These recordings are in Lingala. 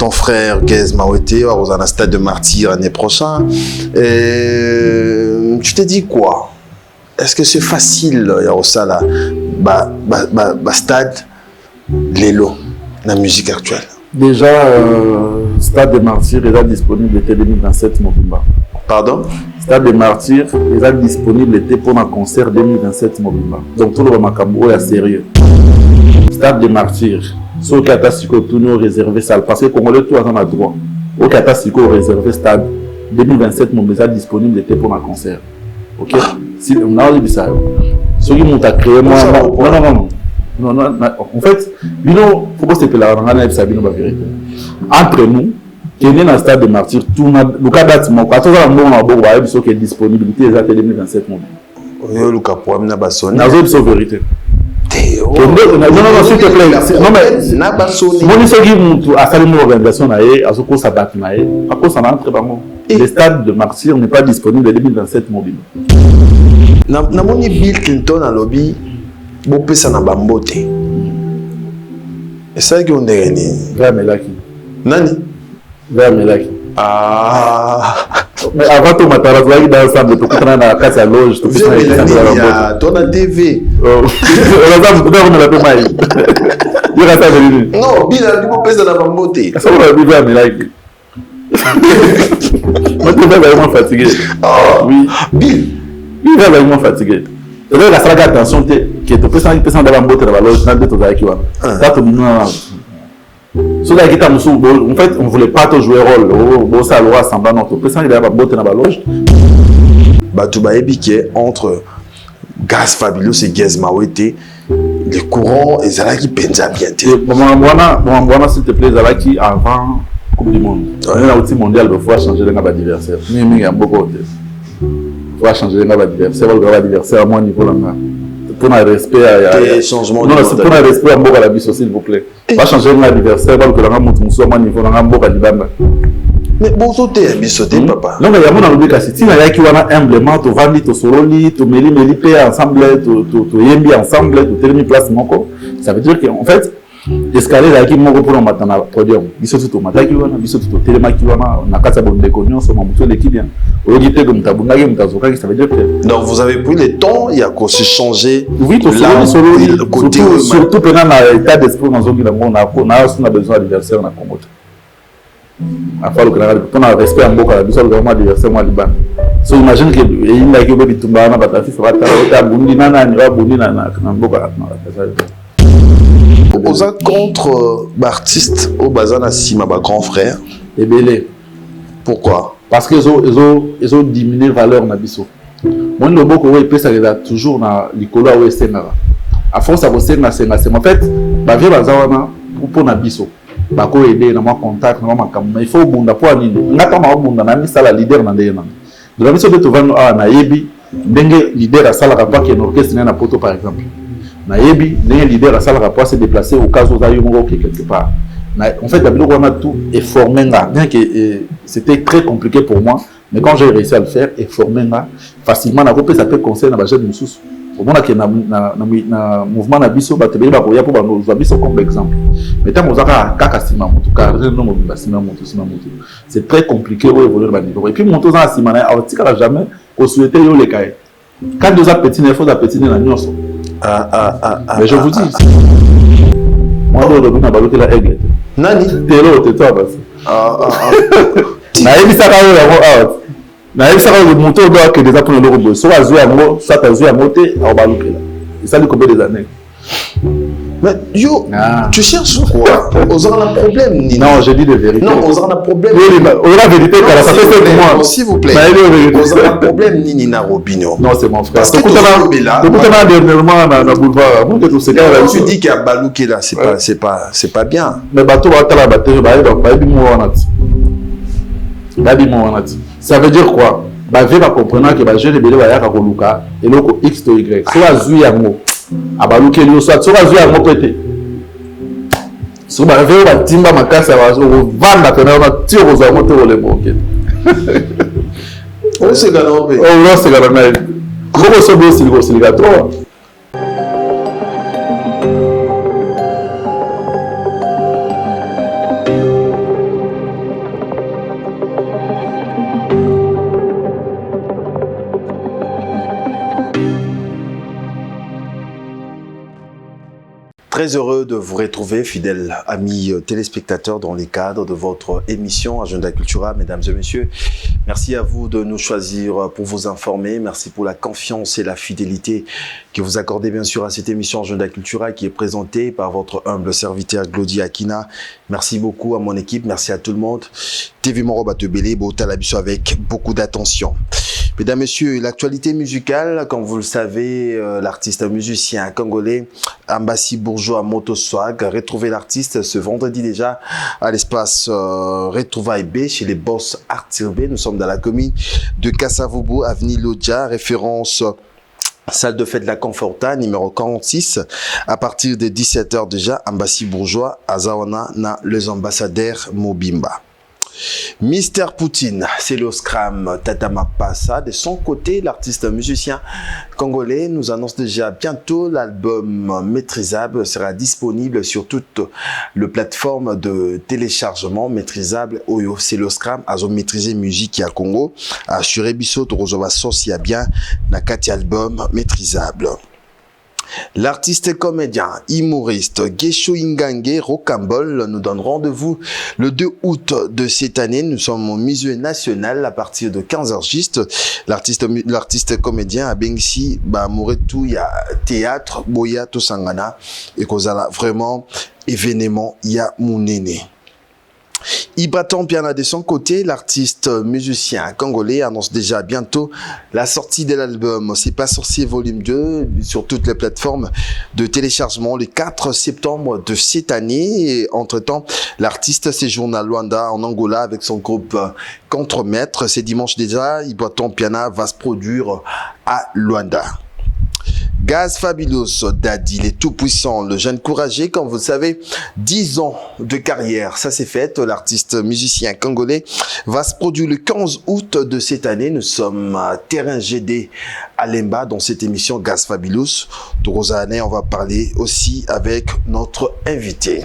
ton frère Gez Mawete va au stade de martyr l'année prochaine. Tu t'es dit quoi? Est-ce que c'est facile, ça là, stade Lelo, la musique actuelle? Déjà, Stade des Martyrs est disponible l'été 2027 Mobimba. Pardon? Stade des Martyrs est disponible l'été pour un concert 2027 Mobimba. Donc tout le Makambo est sérieux. Stade des Martyrs, ce qui a toujours réservé ça, parce que Congolais tout a droit. Au Katasiko réservé Stade 2027 Mobimba disponible l'été pour un concert. Ok? Si on a dit ça, ceux qui m'ont créé moi, non, en fait, il faut pas se faire la vérité. Entre nous, qui est dans le Stade de Martyr, tout le cas d'attement, quand on a un bon qui est disponibilité des ateliers 2027 mondes. Le cas pour amener la sonne. La vérité. Non, s'il te plaît. Non, mais. Mon histoire a fallu une organisation, à ce qu'on s'abatte, à cause ça entre dans le Stade de Martyr n'est pas disponible en 2027 mobile. Na moni Bill Clinton à lobby, bon pesa na bambote. Et ça qui on est né. Vers Melaki. Nani? Vers Melaki. Ah. Mais avant tout, ma travail dans l'ensemble, tu comprends la casse à loge, tu comprends la ton TV. On a la peu mal. Non, Bill a dit bon pesa na bambote. Ça va vivre à Melaki. Moi, tu vas vraiment fatigué. Oui. Bill. Il va vraiment fatigué. Et là, la salle d'attention, qui est au président de la boîte de la loge, dans le détail qui va. Ceux qui étaient en fait, on ne voulait pas te jouer rôle. Au salon, semblant notre président de la boîte de la loge. Batouba Ebiké entre Gaz Fabulous et Gez Mawete, les courants et Zalaki Penza bien. Moi, s'il te plaît, Zalaki avant Coupe du Monde. On a aussi mondial, il faut changer d'adversaire. Il y a beaucoup de va changer l'adversaire, l'adversaire à mon niveau là. Pour un respect à changement. Non, c'est pour un respect à Mboka Labiso, s'il vous plaît. Va changer l'adversaire, parce que la gamme monte à mon niveau là, Mboka Libamba. Mais bon, sauter, sauter, papa. Non, mais il y a mon ami qui si il y a qui va humblement, tu vas tu sololi, tu meli ensemble, tu yembi ensemble, tu termines place moko. Ça veut dire qu'en fait, escalier là qui moko pour matin na podium. Biso tout matin qui wana, biso tout telema qui wana, na kasa bonde konyo, so mamuto l'équipe bien. Oyite comme tabunga qui mutazoka qui ça veut dire que donc vous avez pris le temps, il y a qu'on se changer. Oui, tout le côté surtout pendant l'état d'esprit dans zone qui on a besoin d'adversaire na Congo. Afin que pour un respect en boka, biso vraiment adversaire moi liban. So imagine que il y a qui obebi tumba na batafi fa ta bundi na ni wa bundi na boka na aux contre artistes au Bazana Sima, ma grand frère. Et belé. Pourquoi? Parce qu'ils ont diminué la valeur de biso. Moi, le mot que je ça toujours dans l'école où c'est à force de bosser na c'est en fait, ba vie bazawana pour na biso. Ba ko aider na moi contact na moi comme il faut bunda pour nini. Ngata ma bunda na misala leader na ndena. De la mission de Tovano na yebi ndenge leader à sala rapport qui est orchestre na poto par exemple. Na yebi les leaders à salle rapport se déplacer au cas où il y a quelque part. En fait, on a tout et formé là. Bien que c'était très compliqué pour moi, mais quand j'ai réussi à le faire et formé là, facilement, la ça peut conseiller dans la jeune moussous. Au moment qu'il y a un mouvement d'abisso, bah tu peux pour nous abisso comme exemple. Mais tant que vous avez kakasima en tout cas, c'est très compliqué au évoluer le niveau. Et puis mon tour à simana, alors tu n'as jamais qu'on souhaitait yo les cahiers. Quand deux apétines, il faut apétiner la nuance. Mais je vous dis, moi, je vais vous la aigle. Nani? T'es là, t'es toi, Naïbi ça va out. Naïbi ça va le moteur doit que des appuis de l'euro. Soit à jouer à mot, soit à jouer à monter, on va louper là. Et ça, lui, combien des années? Mais yo, tu cherches quoi? On a un problème, Nina. Non, je dis de vérité. Non, on a un problème. Oui, on a la vérité, ça fait pour moi. S'il vous plaît. On a un problème, Nina Robinho. Non, c'est mon frère. Parce que tu dis qu'il y a Balouké là, c'est pas bien. Mais bateau va être la batterie, ça veut dire quoi? Bah, va comprendre que bah, je vais le faire à Koluka et le X to Y. Soit Zuyango. À Balouké, soit Zuyango pété. Soit bah, je vais timba ma casse à vendre la peine, on va tirer aux amours de le banquet. On s'est gagné. On s'est gagné. Comment se passe le conciliateur? Très heureux de vous retrouver, fidèles amis téléspectateurs, dans les cadres de votre émission Agenda Cultura. Mesdames et messieurs, merci à vous de nous choisir pour vous informer. Merci pour la confiance et la fidélité que vous accordez bien sûr à cette émission Agenda Cultura qui est présentée par votre humble serviteur Glody Akina. Merci beaucoup à mon équipe, merci à tout le monde. TV Moro Batebele, Botalabiso avec beaucoup d'attention. Mesdames, Messieurs, l'actualité musicale, comme vous le savez, l'artiste musicien congolais Ambassi Bourgeois Motoswag a retrouvé l'artiste ce vendredi déjà à l'espace Retrouvailles B chez les Boss Artirbe. Nous sommes dans la commune de Kasavubu, avenue Lodja, référence salle de fête de la Conforta, numéro 46. À partir de 17h déjà, Ambassi Bourgeois, Azawana, na les ambassadeurs Mobimba. Mister Poutine, c'est le scram Tatama Passa. De son côté, l'artiste musicien congolais nous annonce déjà bientôt l'album Maîtrisable sera disponible sur toutes les plateformes de téléchargement maîtrisable. Oyo, c'est le scram à maîtriser musique à Congo. Assuré Bissot, Rozoba Sosia bien, Nakati album Maîtrisable. L'artiste comédien, humoriste Gesho Ingange Rocambole nous donne rendez-vous le 2 août de cette année. Nous sommes au Musée National à partir de 15h juste. L'artiste comédien a Bengsi Moretou ya théâtre Boya Tosangana et Kozala vraiment événement ya Mounene. Ibaton Piana de son côté, l'artiste musicien congolais annonce déjà bientôt la sortie de l'album C'est pas sorcier volume 2 sur toutes les plateformes de téléchargement le 4 septembre de cette année. Et entre-temps, l'artiste séjourne à Luanda en Angola avec son groupe Contremaître. C'est dimanche déjà, Ibaton Piana va se produire à Luanda. Gaz Fabulous Daddy, les tout-puissants, le jeune courageux, comme vous le savez, 10 ans de carrière, ça c'est fait. L'artiste musicien congolais va se produire le 15 août de cette année. Nous sommes à Terrain GD à Lemba dans cette émission Gaz Fabulous. De Rosanne, on va parler aussi avec notre invité.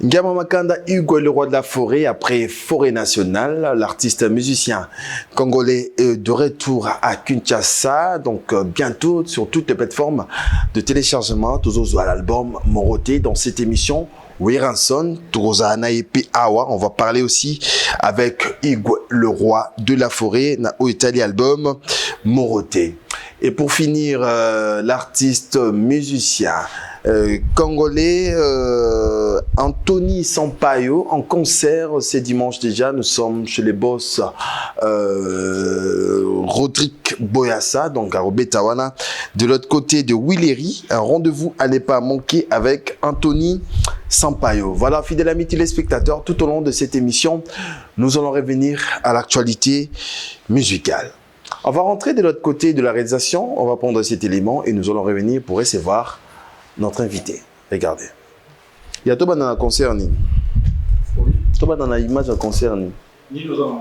Ngama Makanda Hugo, le roi de la forêt, après Forêt Nationale, l'artiste musicien congolais est de retour à Kinshasa, donc bientôt sur toutes les plateformes de téléchargement, toujours à l'album Moroté dans cette émission. Weranson, Turozana et Awa. On va parler aussi avec Hugo, le roi de la forêt, na Oitali album Moroté. Et pour finir, l'artiste musicien congolais Anthony Sampaio en concert ce dimanche déjà. Nous sommes chez les boss Rodrigue Boyassa, donc à Robetawana. De l'autre côté de Willery, un rendez-vous à ne pas manquer avec Anthony Sampaio. Voilà, fidèles amis téléspectateurs, tout au long de cette émission, nous allons revenir à l'actualité musicale. On va rentrer de l'autre côté de la réalisation, on va prendre cet élément et nous allons revenir pour recevoir notre invité. Regardez. Il y a tout dans le concert. Oui. Tout dans l'image du concert. Ni nous sommes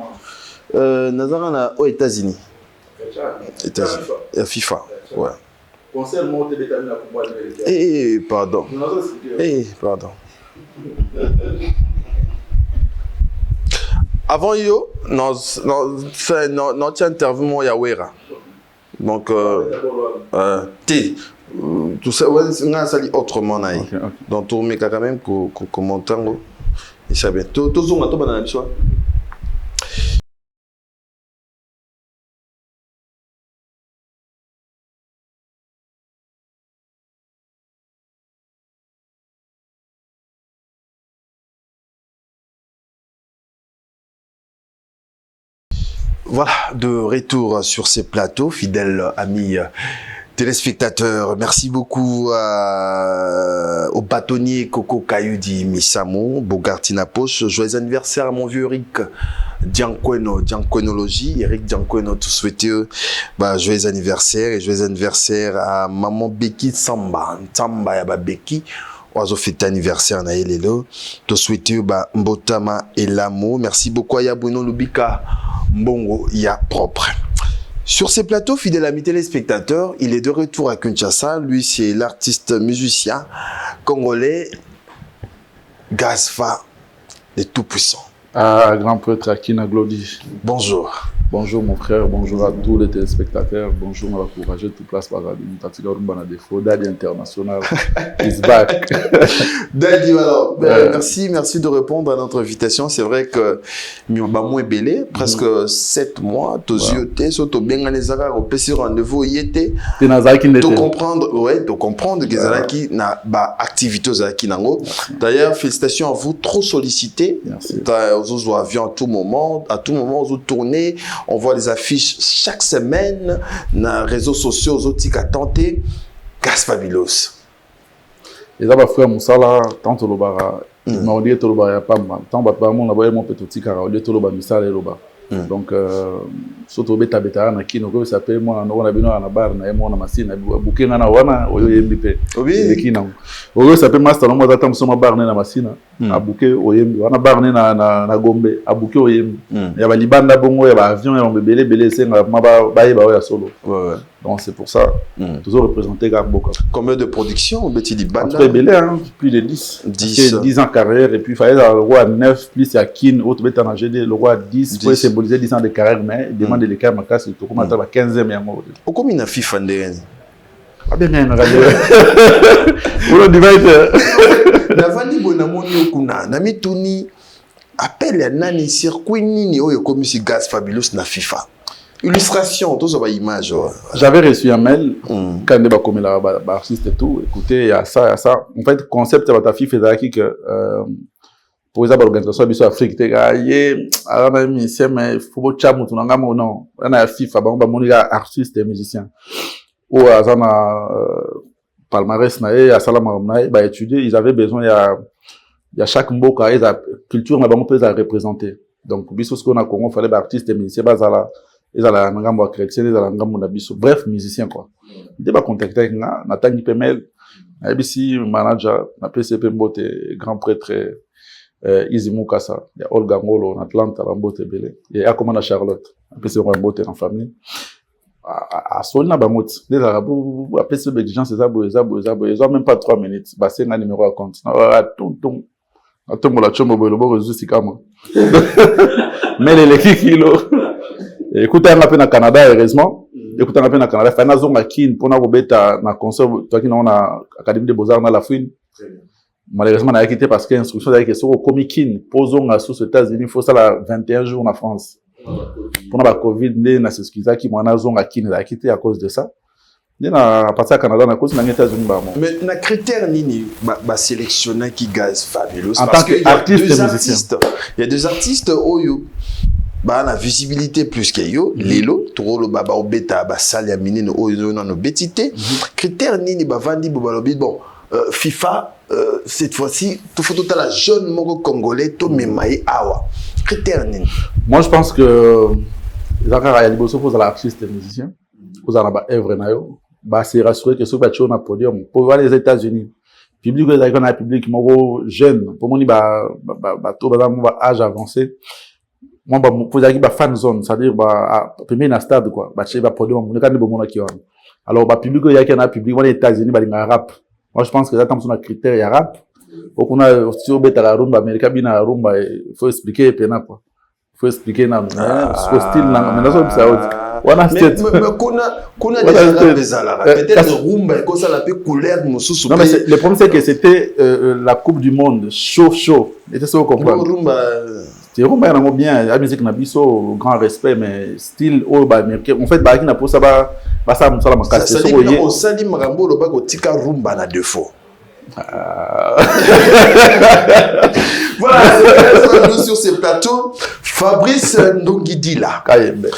aux États-Unis. États-Unis. FIFA. Ouais. Concert monté de pardon. Pardon. Avant yo, notre interview ya Wera. Donc tout ça on a sali autrement naï. Donc tout mais quand même commentant et ça bien. Tout zonga to banana biso. Voilà, de retour sur ces plateaux, fidèles amis téléspectateurs. Merci beaucoup au bâtonnier Coco Kayudi Misamo, Bogartina Poche. Joyeux anniversaire à mon vieux Eric Dianquenologie. Eric Dianqueno, tout souhaité. Joyeux anniversaire et joyeux anniversaire à maman Becky Samba Yaba Becky. Oiseau fête anniversaire na elelo. To souhaiter mbotama et l'amour. Merci beaucoup à Yabuno Lubika Mbongo ya propre. Sur ces plateaux, fidèles amis téléspectateurs, il est de retour à Kinshasa. Lui, c'est l'artiste musicien congolais Gazfa, le tout-puissant. Grand prêtre Akina Glody. Bonjour. Bonjour mon frère, bonjour à tous les téléspectateurs, bonjour à la courageux, tout place par la Tatiga Rumba Défaut, Daddy International is back. Daddy, alors, merci de répondre à notre invitation. C'est vrai que Mibamou est belé, presque 7 mois, tous yeux, surtout bien les Zara, au PC rendez-vous, y était. De comprendre que Zara n'a pas activité Zara nango. D'ailleurs, félicitations à vous, trop sollicité. Vous aviez à tout moment, vous tournez. On voit les affiches chaque semaine dans les réseaux sociaux, aux autres qui tentent. Gaz Fabulous. Et là, frère Moussala, tant que le bara, mais on dit que le bara n'est pas mal. Tant que mon abonné mon petit car on dit que le bara Moussala est le bara. Donc, surtout beta beta na kino ko s'appelle moi on a bino na bar na mo na machine bouquet na wana oyo yembi pe kina oyo s'appelle master mo data mso bar na machine a bouquet oyembi wana bar na gombe a bouquet oyembi ya ba libanda bongo ya ba avion ya mbebele belé senga ba ya solo. Donc c'est pour ça toujours représenté Gamboka. Combien de production Betty di banda? Très belé hein, plus de 10 ans de carrière et puis fallait le roi 9 plus à kin autre beta na GD le roi 10 pour symboliser 10 ans de carrière mais il demande l'écart ma casse tout comme à 15e ya mo. Pourquoi il a FIFA ndeni? Ah bien na radio. Pour le divide. Navandi bonamoni okuna na mituni appelle ya nani circuit nini oyo comme si Gaz Fabulous na FIFA. Illustration, tout ça va image. J'avais reçu un mail quand il a commis l'artiste et tout. Écoutez, il y a ça. En fait, le concept de ta fille faisait que pour exemple, l'organisation de l'Afrique, il y a un musicien, mais il faut que tu aies un non. Il y a un FIFA, il y a un artiste et musicien. Ou il y a un palmarès, il y a un salam, il a étudié, ils avaient besoin, il y a chaque mot, il y a culture, on peut la représenter. Donc, pour ce qu'on a Congo, il fallait des artistes et musiciens, ils ont la ngambo chrétien, ils ont la ngambo nabiso. Bref, musicien quoi. Ils pas contacté avec Nathan Pemel, ABC manager, na PCP Mbote, grand prêtre Izimu Kassa, il y a Olga Ngolo en Atlanta, Mbote Belé, et à comment Charlotte, PC Mbote en famille. À Solna Bamot, les Arabes, à PCP des gens c'est ça, ils ont même pas 3 minutes. Bah c'est un numéro à compte. Tout mon la chombo le bon réseau c'est comment. Mais les kilos. Écoutez un peu na Canada heureusement écoutez un peu na Canada fa na zonga kin pona robeta na concert toi qui na académie des beaux-arts na la fouine malheureusement na quitté parce que instruction d'ailleurs que sur comic kin posons sous aux États-Unis faut ça la 21 jours en France pona ba covid na s'excusa qui mona zonga kin na quitté à cause de ça na passer à Canada na cause na États-Unis ba mo mais na critère nini ba sélectionner qui Gaz Fabulous en tant qu'artiste et musicien il y a deux artistes oyo bah la visibilité plus que yo lelo trop le baba obeta ba salia minino oyo no betité critère nini ba vandi bo balobi bon FIFA cette fois-ci tout faut tout à la jeune moko congolais to memaye awa critère nini. Moi je pense que zakara ya liboso faut l'artiste et musicien vous en ba œuvre na yo ba se rassurer que ce bacho na podium pour voir les États-Unis public les icônes public moko jeune pour moni ba to ba âge avancé. Moi pour dire ba fan zone c'est-à-dire ba premier na stade quoi ba chez ba podium on quand bon mona qui on alors ba public il y a qui na public les États-Unis ba linga rap moi je pense que ça comme son critère il y a rap donc on a aussi au beta la rumba américain bina rumba il faut expliquer pena quoi il faut expliquer na ce style na mais ça ça wana state mais kuna déjà la peut-être rumba comme ça la peu couleur mususu non mais le problème c'est que c'était la coupe du monde chaud et c'est ça qu'on comprend rumba c'est vraiment bien la musique na biso grand respect mais style au ba américain en fait ba qui na pour ça ba ça musala makasi ça dit au sali marambo lo ba ko tika rumba na défaut voilà c'est sur ce plateau Fabrice Ndongidila Kayembe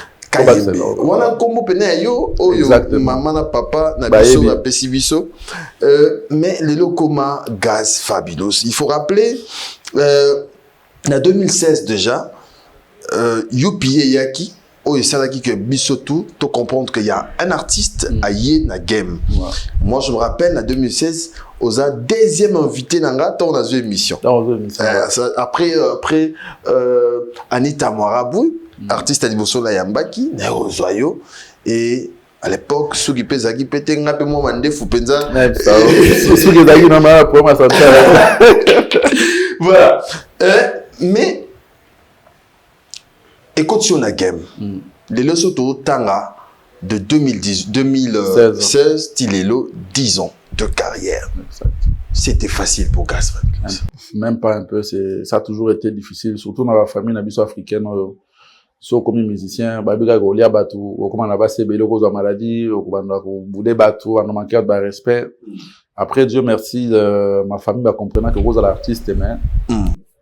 wana kombo pene yo oyo maman na papa na biso na pesibiso mais les locoma Gaz Fabulous il faut rappeler en 2016 déjà, Youpi Yaki, oyo salaki que bisotou, to comprendre qu'il y a un artiste à yé na game. Moi je me rappelle en 2016, osa deuxième invité nanga dans la émission. Après Anita Moirabou, artiste à Diboso la Yambaki, na ozoyo et à l'époque ceux qui pèsent qui pété ngape moi mande fou penza. Ceux qui zaki na ma pour ma santé. Voilà. Mais écoute sur la game Les Lesotho Tanga de 2016, Tilelo, 10 ans de carrière. C'était facile pour Gaspard. Même pas un peu, ça a toujours été difficile, surtout dans la famille africaine. So comme musicien, babiga golia batu, comment on a passé belo cause de maladie, comment on a boudé batu, on a manqué de respect. Après, Dieu merci, ma famille va comprendre que vous êtes l'artiste, mais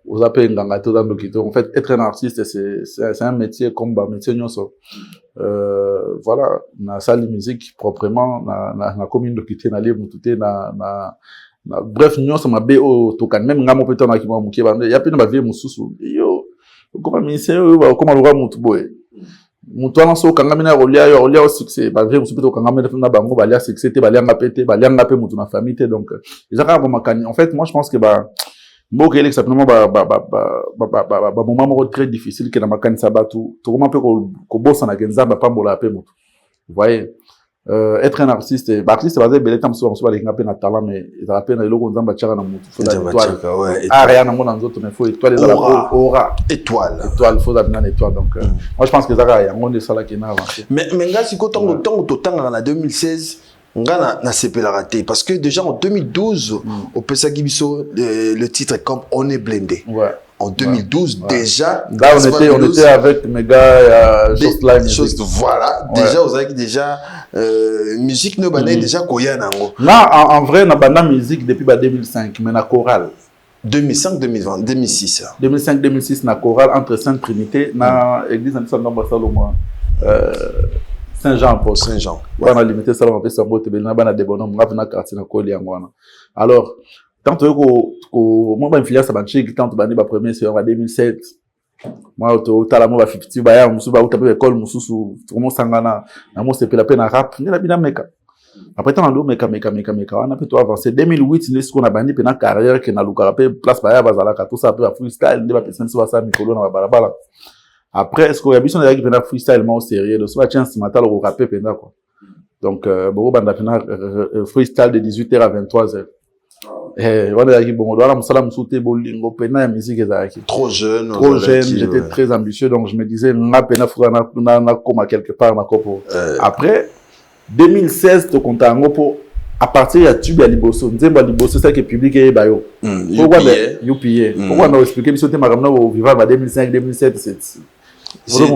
vous avez un gâteau dans le kito. En fait, être un artiste, c'est un métier comme un métier nyonso. Voilà, na salle musique proprement, na commune de kité, na lié mutute, bref, nyonso ma BO tokan même ngamo peut-être na kimo mukie bande, ya pe na ba vie mususu. Yo, comment ministère, comment le roi mutu boy. Mutu ana so kanga mina rolia au succès, ba vie musu peut kanga mina na bango ba lia succès te ba lia ngapete, ba lia ngapé mutu na famille te donc. Ils ont ba makani. En fait, moi je pense que bon, c'est simplement moment très difficile que na makani sabatu. Tout comment peut ko bossa na genza ba pambola pe mutu. Vous voyez, être un artiste, artiste basé belé tam so ba ngapé na talent mais il a peine le logo nzamba tchaka na mutu. Faut étoile. Ah rien na mona nzoto mais faut étoile les aura. Étoile, faut d'abord une étoile donc. Moi je pense que ça y a un de ça là qui n'a avancé. Mais nga si ko temps en 2016 nga na sepela raté parce que déjà en 2012 au Pesaki Biso le titre est comme On est blindé. Ouais. En 2012 déjà là on était avec mes gars voilà déjà vous avez déjà musique no bana déjà koya nango. Là en vrai na bana musique depuis 2005 mais na chorale 2005 2020 2006 2005 2006 na chorale entre Sainte Trinité na église de Saint-Jean Salomo Saint-Jean. On a limité ça, on a fait ça, on a des bonhommes, on a fait un quartier, alors, tant que moi, je suis influencé, tant que je suis premier, c'est en 2007. Moi, je suis à la mode, je suis à l'école, je suis à la rap, je suis à meka. Après, tant que on a fait tout avancer. 2008, c'est ce qu'on a banni pendant carrière, qui n'a pas place pour aller tout ça, pour freestyle, des personnes qui sont à Mikolo, dans la balabala. Après, est-ce qu'il y a besoin de faire freestyle au sérieux? Le soir, tiens, ce matin, on va rapper pendant quoi. Donc, bon, on a fait freestyle de 18h à 23h. Et on a dit, bon, on doit salam sauter bolingo, pendant la musique, trop jeune, j'étais très ambitieux, donc je me disais, na pena fura na comme quelque part, na kopo. Après, 2016, tu comptes en pour à partir de Tube à Liboso, Nzemba Liboso, c'est que public est bayo. Pourquoi on a expliqué, mais c'était marrant au vivant en 2005-2007,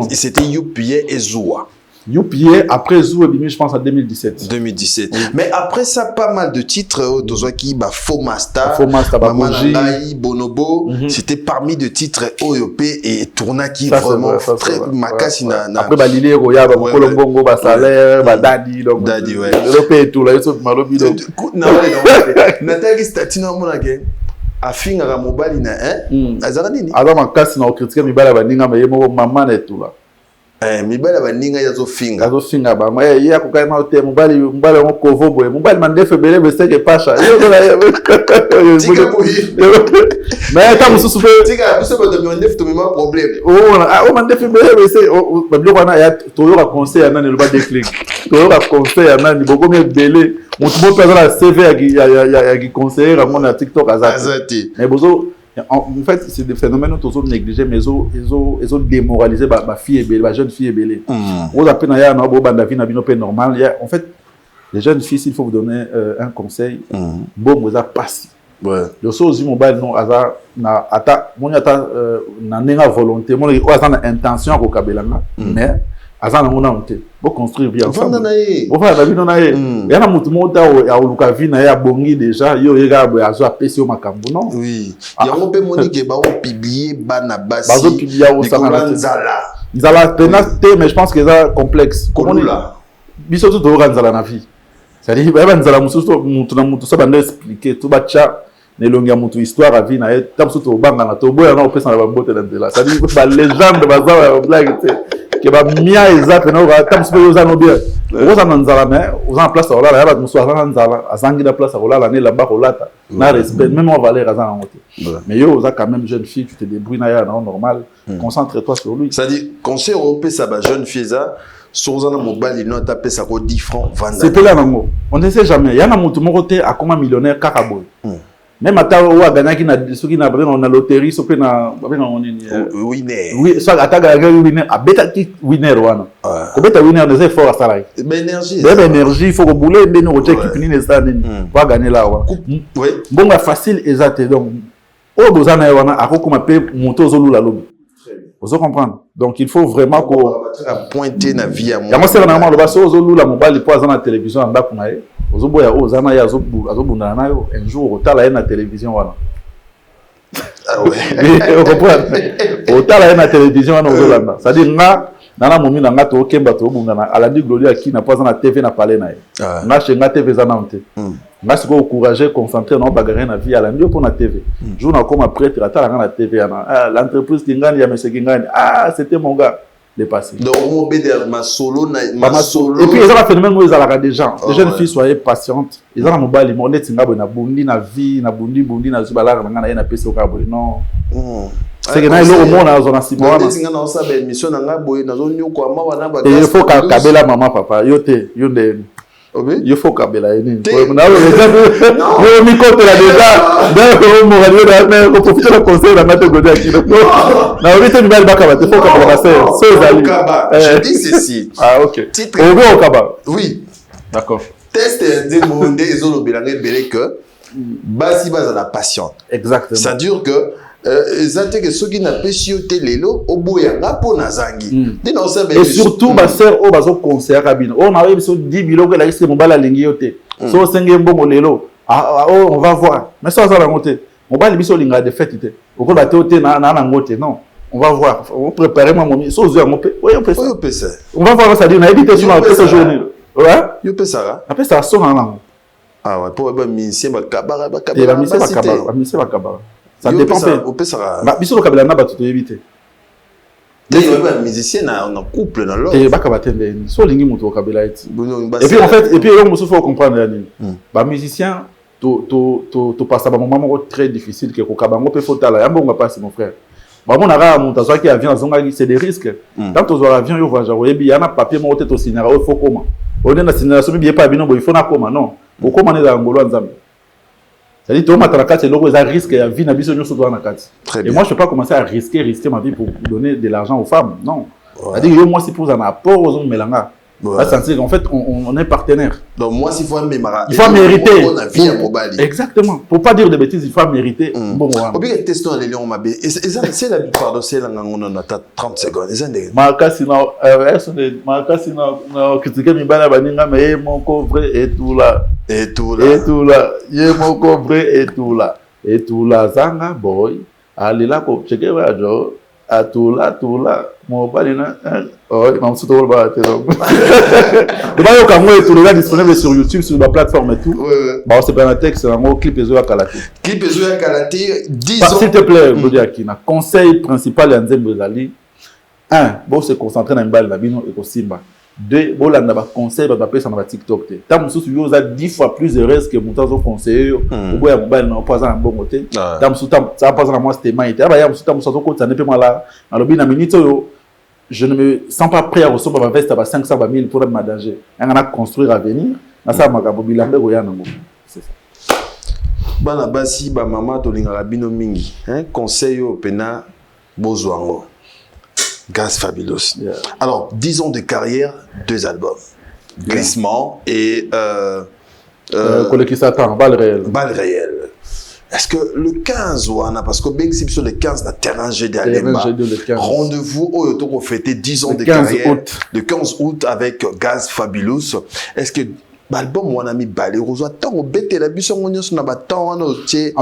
c'était Youpié et Zoua. Youpié, après Zoua, je pense en 2017. 2017. Mais après ça, pas mal de titres, Tozoaki, Fomasta, Mamanangaï, Bonobo, c'était parmi de titres OEP et Tournaki, vraiment très macassina. Après, Lili Roya, Colombo, Salaire, Dadi, donc. Dadi, ouais. L'OP et tout, là, ils sont malobi. Nathalie Statino, mon agé. Afinga ga mobali na azaka nini azama kasi na okritika mibala baninga mayemo mama na etula mibala baninga yazo finga ba ma ya ko kai ma te mobali mo kovo boy mobali mandefe bele beseke pasha yo mais ta mususu pe tika biso ba de mandefe to mema problème o mandefe bele bese ba bilo bana ya to yo ka conseil na ne lo ba déclic to yo ka conseil na ni boko me bele mon tout beau perdre la CV à qui conseiller à mon TikTok azati mais bozo en fait c'est des phénomènes que tous négligés mais ils ont démoralisé ma fille et belle ma jeune fille et belle on a peine ya na bo banda vie na bino pe normal les jeunes filles s'il faut vous donner un conseil bon vous a passé ouais le sozi mobile non aza na ata mon ata na nenga volonté mon aza na intention ko kabelanga mais azana mona onte bo construire bien ensemble bo fa na bino na ye yana mutu mota ya oluka vi na ya bongi déjà yo yega bo azo apesi o makambo non oui ya ngo pe monique ba o publier bana basi bazo publier o sana nzala penate mais je pense que ça complexe comment là biso tout do nzala na vie c'est à dire ba nzala mutu na mutu ça bande expliquer tout bacha nelongia mutu histoire à vie na ye tam surtout banga na to boya na opesa na bambote na nzela c'est à dire ba légende baza blague que ba mia exact na ba tam super yoza no bien oza na nzala mais oza en place ola ya ba musu azanga nzala azangi na place ola ne la ba olata na respect même on valeur azanga ngote mais yo oza quand même jeune fille tu te débrouilles na ya normal concentre-toi sur lui ça dit conseil européen ça ba jeune fille ça sur un mobile non taper ça ko 10 francs 20 c'est pas là nango on ne sait jamais ya na mutu moko te a comme millionnaire kakaboy même ata o agana ki na soki na na loterie so pe na winner oui so ata ga winner abeta ki winner wana ko beta winner des efforts à salarié énergie énergie il faut que bouler ndeni o check fini ne ça ndeni va gagner là wa oui bonga facile exact donc o dozana wana akokoma pe moto zolula lobi vous comprendre donc il faut vraiment ko pointer na vie à moi ya moi na lo baso zolula mobile po azana télévision anda kuna ye ozoboya ozana ya azobunda nayo un jour otala na télévision wana ah ouais on comprend otala na télévision wana ozolanda ça dit nga nana momi na nga to kemba to bunda na alandi gloria ki na poza na TV na parler na ye nga chenga TV za nante nga siko encourager concentrer na bagarre na vie alandi pour na TV jour na comme prêtre atala nga na TV na l'entreprise kingani ya monsieur kingani c'était mon gars les passés donc on obéit ma solo na solo et puis ils ont un phénomène où ils ont des gens les jeunes filles soyez patientes ils ont un mobile mon net singa na bundi na vie na bundi na zibala na na pesa ka boy non c'est que na lo mo na zona sima na singa na sa be mission na boy na zo nyoko ama wana ba il faut kabela maman papa yote yonde il faut kabela ini na le mi côté là déjà donc mo radio da mais ko profiter le conseil na mate godi akino na orite ni bali bakaba te faut kabela c'est zali je dis ceci ok on veut au kaba oui d'accord test de monde ezolo belanga belé que basi baza la patiente exactement ça dure que ezate que ceux qui n'a pas chioté lelo oboyanga po nazangi dina osabe et surtout ba sœur o bazo conseiller kabino on a biso 10 biloko la isi mobala lingi yote so senge mbongo lelo on va voir mais ça la monter mobala biso linga de fête té oko ba té na ngote non on va voir on préparer moi momi so zo ngopé on peut ça on va voir ça dit na éviter sur la journée ouais yo peut ça après ça son en ah ouais pour ba musicien ba kabara ça dépend bah biso le kabela na ba to éviter les musiciens en couple dans l'autre et ba kabatende so lingi muto kabela eti et puis en fait et puis on faut comprendre yani ba musicien to passer ba moment très difficile que ko kabango pe fotala yambo nga passe mon frère ba mon ara monta so ki avion zonga c'est des risques quand to zo avion yo voyage oyebi yana papier mo te to sinara o faut comment on est na sinara so bi pas bino bo il faut na comment non ko comment na ngolo nzambe. C'est-à-dire que tu as un risque à vie, et moi, je ne peux pas commencer à risquer ma vie pour donner de l'argent aux femmes. Non. C'est-à-dire que moi, si pour un apport aux hommes, en fait, on est partenaire. Donc, moi, s'il faut il faut mériter. Exactement. Pour ne pas dire de bêtises, il faut mériter. Bon, on peut tester les lions, c'est la plupart de celles on a 30 secondes. Critiquer mes balles, mais mon coffret et tout là. Et tout là. Mon coffret et tout là. Et tout là, Zanga boy. Allez là, pour checker radio. À tout là, mon balina, oh, il m'a sauté au bas. Le bail au Cameroun est tout le disponible sur YouTube, sur la plateforme et tout. Bah, c'est pas un texte, c'est un mot clip et zoa kalaté. Clip et zoa kalaté, 10 ans. S'il te plaît, je dis à qui, conseil principal à Nzembe Zali. 1, bon, se concentrer dans une balle, l'abino et au Simba. 2, bon, là, on a conseil, on va passer sur TikTok. Tant que vous avez 10 fois plus heureuse que mon temps de conseiller, vous voyez, mon bail n'a pas un bon côté. Tant que ça n'a pas un moi, c'était maïté. Ah, bah, tant que ça n'a pas là. Alors, bien, je ne me sens pas prêt à recevoir ma veste à 500 000 pour me danger. On a construire à venir. C'est ça. Bana basi ba mama to lingala bino mingi, hein, conseil au pena bozwango. Gaz Fabulous. Yeah. Alors, 10 ans de carrière, 2 albums. Yeah. Glissement et... qui s'attend, Balle réelle. Balle réelle. Est-ce que le 15, Wana, parce que bien sur le 15, dans terrain GD à Lemba, rendez-vous au Yotoko fêter 10 ans de carrière. Le 15 août avec Gaz Fabulous. Est-ce que l'album Wana mi balé roso tant au bête la bus on y a temps en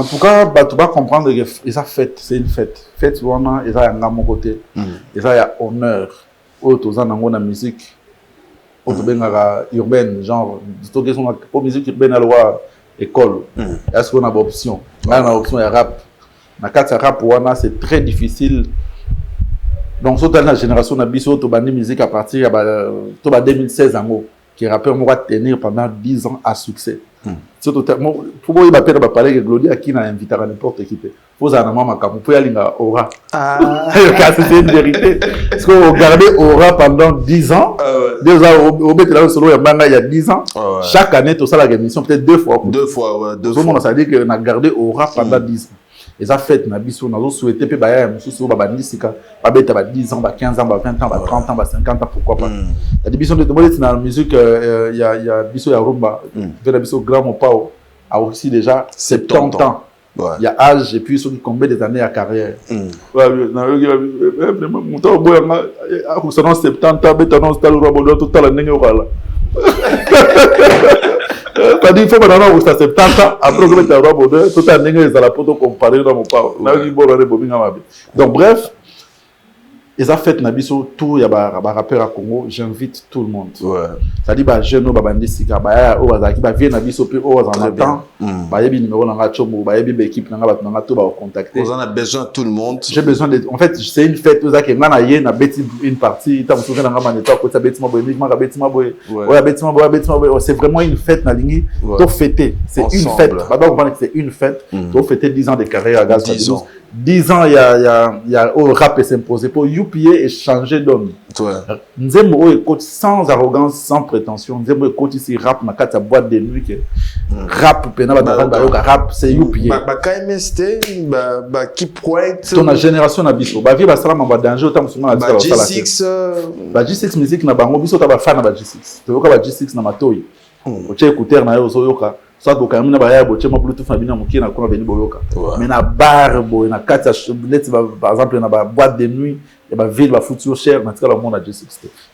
tout cas tu vas comprendre que ça fête c'est une fête Wana et ça y a mon côté et ça y a honneur autres en angona musique autres benga urbaine genre stocker son pour musique urbaine à loi école est-ce qu'on a option là on a option ya rap na carte rap Wana c'est très difficile donc surtout la génération na biso to bandi musique à partir de 2016 en haut qui rappeur va tenir pendant 10 ans à succès. Surtout, pour moi, il va parler de Glody à qui n'a invité à n'importe qui. Faut à maman quand vous pouvez aller à Aura. C'est une vérité. Parce qu'on regardait Aura pendant 10 ans. 2 ans, au Bété là, solo, il y a 10 ans. Chaque année, tout ça, la émission, peut-être 2 fois. 2 fois, ouais. 2 fois. Tout le monde a dit qu'on a gardé Aura pendant 10 ans. Et ça fait, on a souhaité que il y a 10 ans, 15 ans, 20 ans, 30 ans, 50 ans, pourquoi pas. La division de Tomolé, c'est dans la musique, il y a Bisso Yarumba, il y a Bisso Grand Mopao, a aussi déjà 70 ans. Il y a âge et puis ceux qui combien des années à carrière. Vraiment, mon temps, à 70 ans, béton, c'est le roi, tout à l'année, il faut que ça 70 ans après que tu aies tout un nègre à la poto comparé dans mon pao. Donc bref, ils ont fait Nabiso tout il y a un rappeur à Congo, j'invite tout le monde. Ça dit bah jeune babandi sika bah au bazaki bah viens Nabiso puis au en attend bah yebi numéro na ngachomo bah yebi équipe na ngaba na ngato ba contacter. On a besoin tout le monde. J'ai besoin de en fait c'est une fête aux aki ngana ye na beti une partie ta musuka na ngama neta ko ta beti maboy mi ma beti maboy ouais beti maboy c'est vraiment une fête na lingi to fêter c'est une fête bah donc c'est une fête to fêter 10 ans de carrière à Gaz 10 ans, il y a au rap et s'imposer pour youpier et changer d'homme. Nzembo écoute sans arrogance, sans prétention. Nzembo écoute ici rap, ma carte à boîte de nuit. Rap, rap, c'est youpier. KMST, Keep White. Ton génération n'a biso. Vie va salam en danger autant que souvent G6. G6 musique n'a pas biso t'as fan na G6. Tu vois que G6 n'a matoi. Tu écouter na yo zoyoka. Soit que quand même na boche ma bluetooth na bina moki na ko veni boyoka mais na bar bo na kata par exemple na boîte de nuit et ba ville ba foutu cher na tika le monde à G6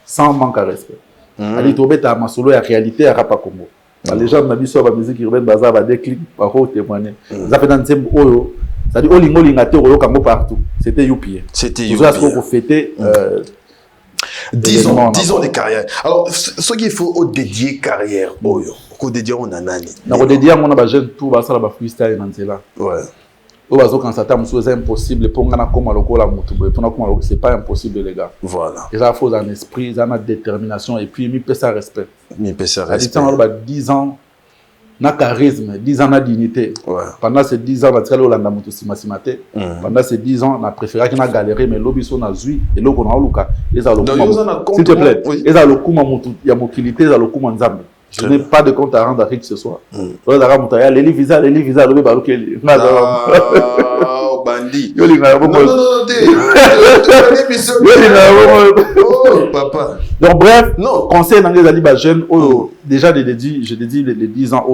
sans manque à respect ali to beta ma solo ya réalité à rap à Congo les gens na biso ba musique urbaine baza ba déclic ba ko témoigner ça fait dans nzembo oyo ça dit olingo lingate oyoka mo partout c'était youpier pour fêter 10 ans de carrière. Alors ce qu'il faut dédier carrière oyo ko dédier on a nani na ko dédier on a ba jeune tout ba sala ba freestyle na nzela o bazo quand ça t'a c'est impossible pour ngana koma lokola mutu boy pour na koma c'est pas impossible les gars voilà et ça faut un esprit ça a détermination et puis mi pesa respect 10 ans na charisme 10 ans na dignité pendant ces 10 ans batikala olanda mutu simasimate pendant ces 10 ans na préféré que na galérer mais lobiso na zui et loko na oluka eza lokuma s'il te plaît eza lokuma mutu ya mokilité eza lokuma nzambe. Je n'ai pas de compte à rendre à qui que ce soit. Les visa, le baroquel. Bandi. Papa. Donc bref, conseil dans les alibas jeunes, déjà je dédie les 10 ans,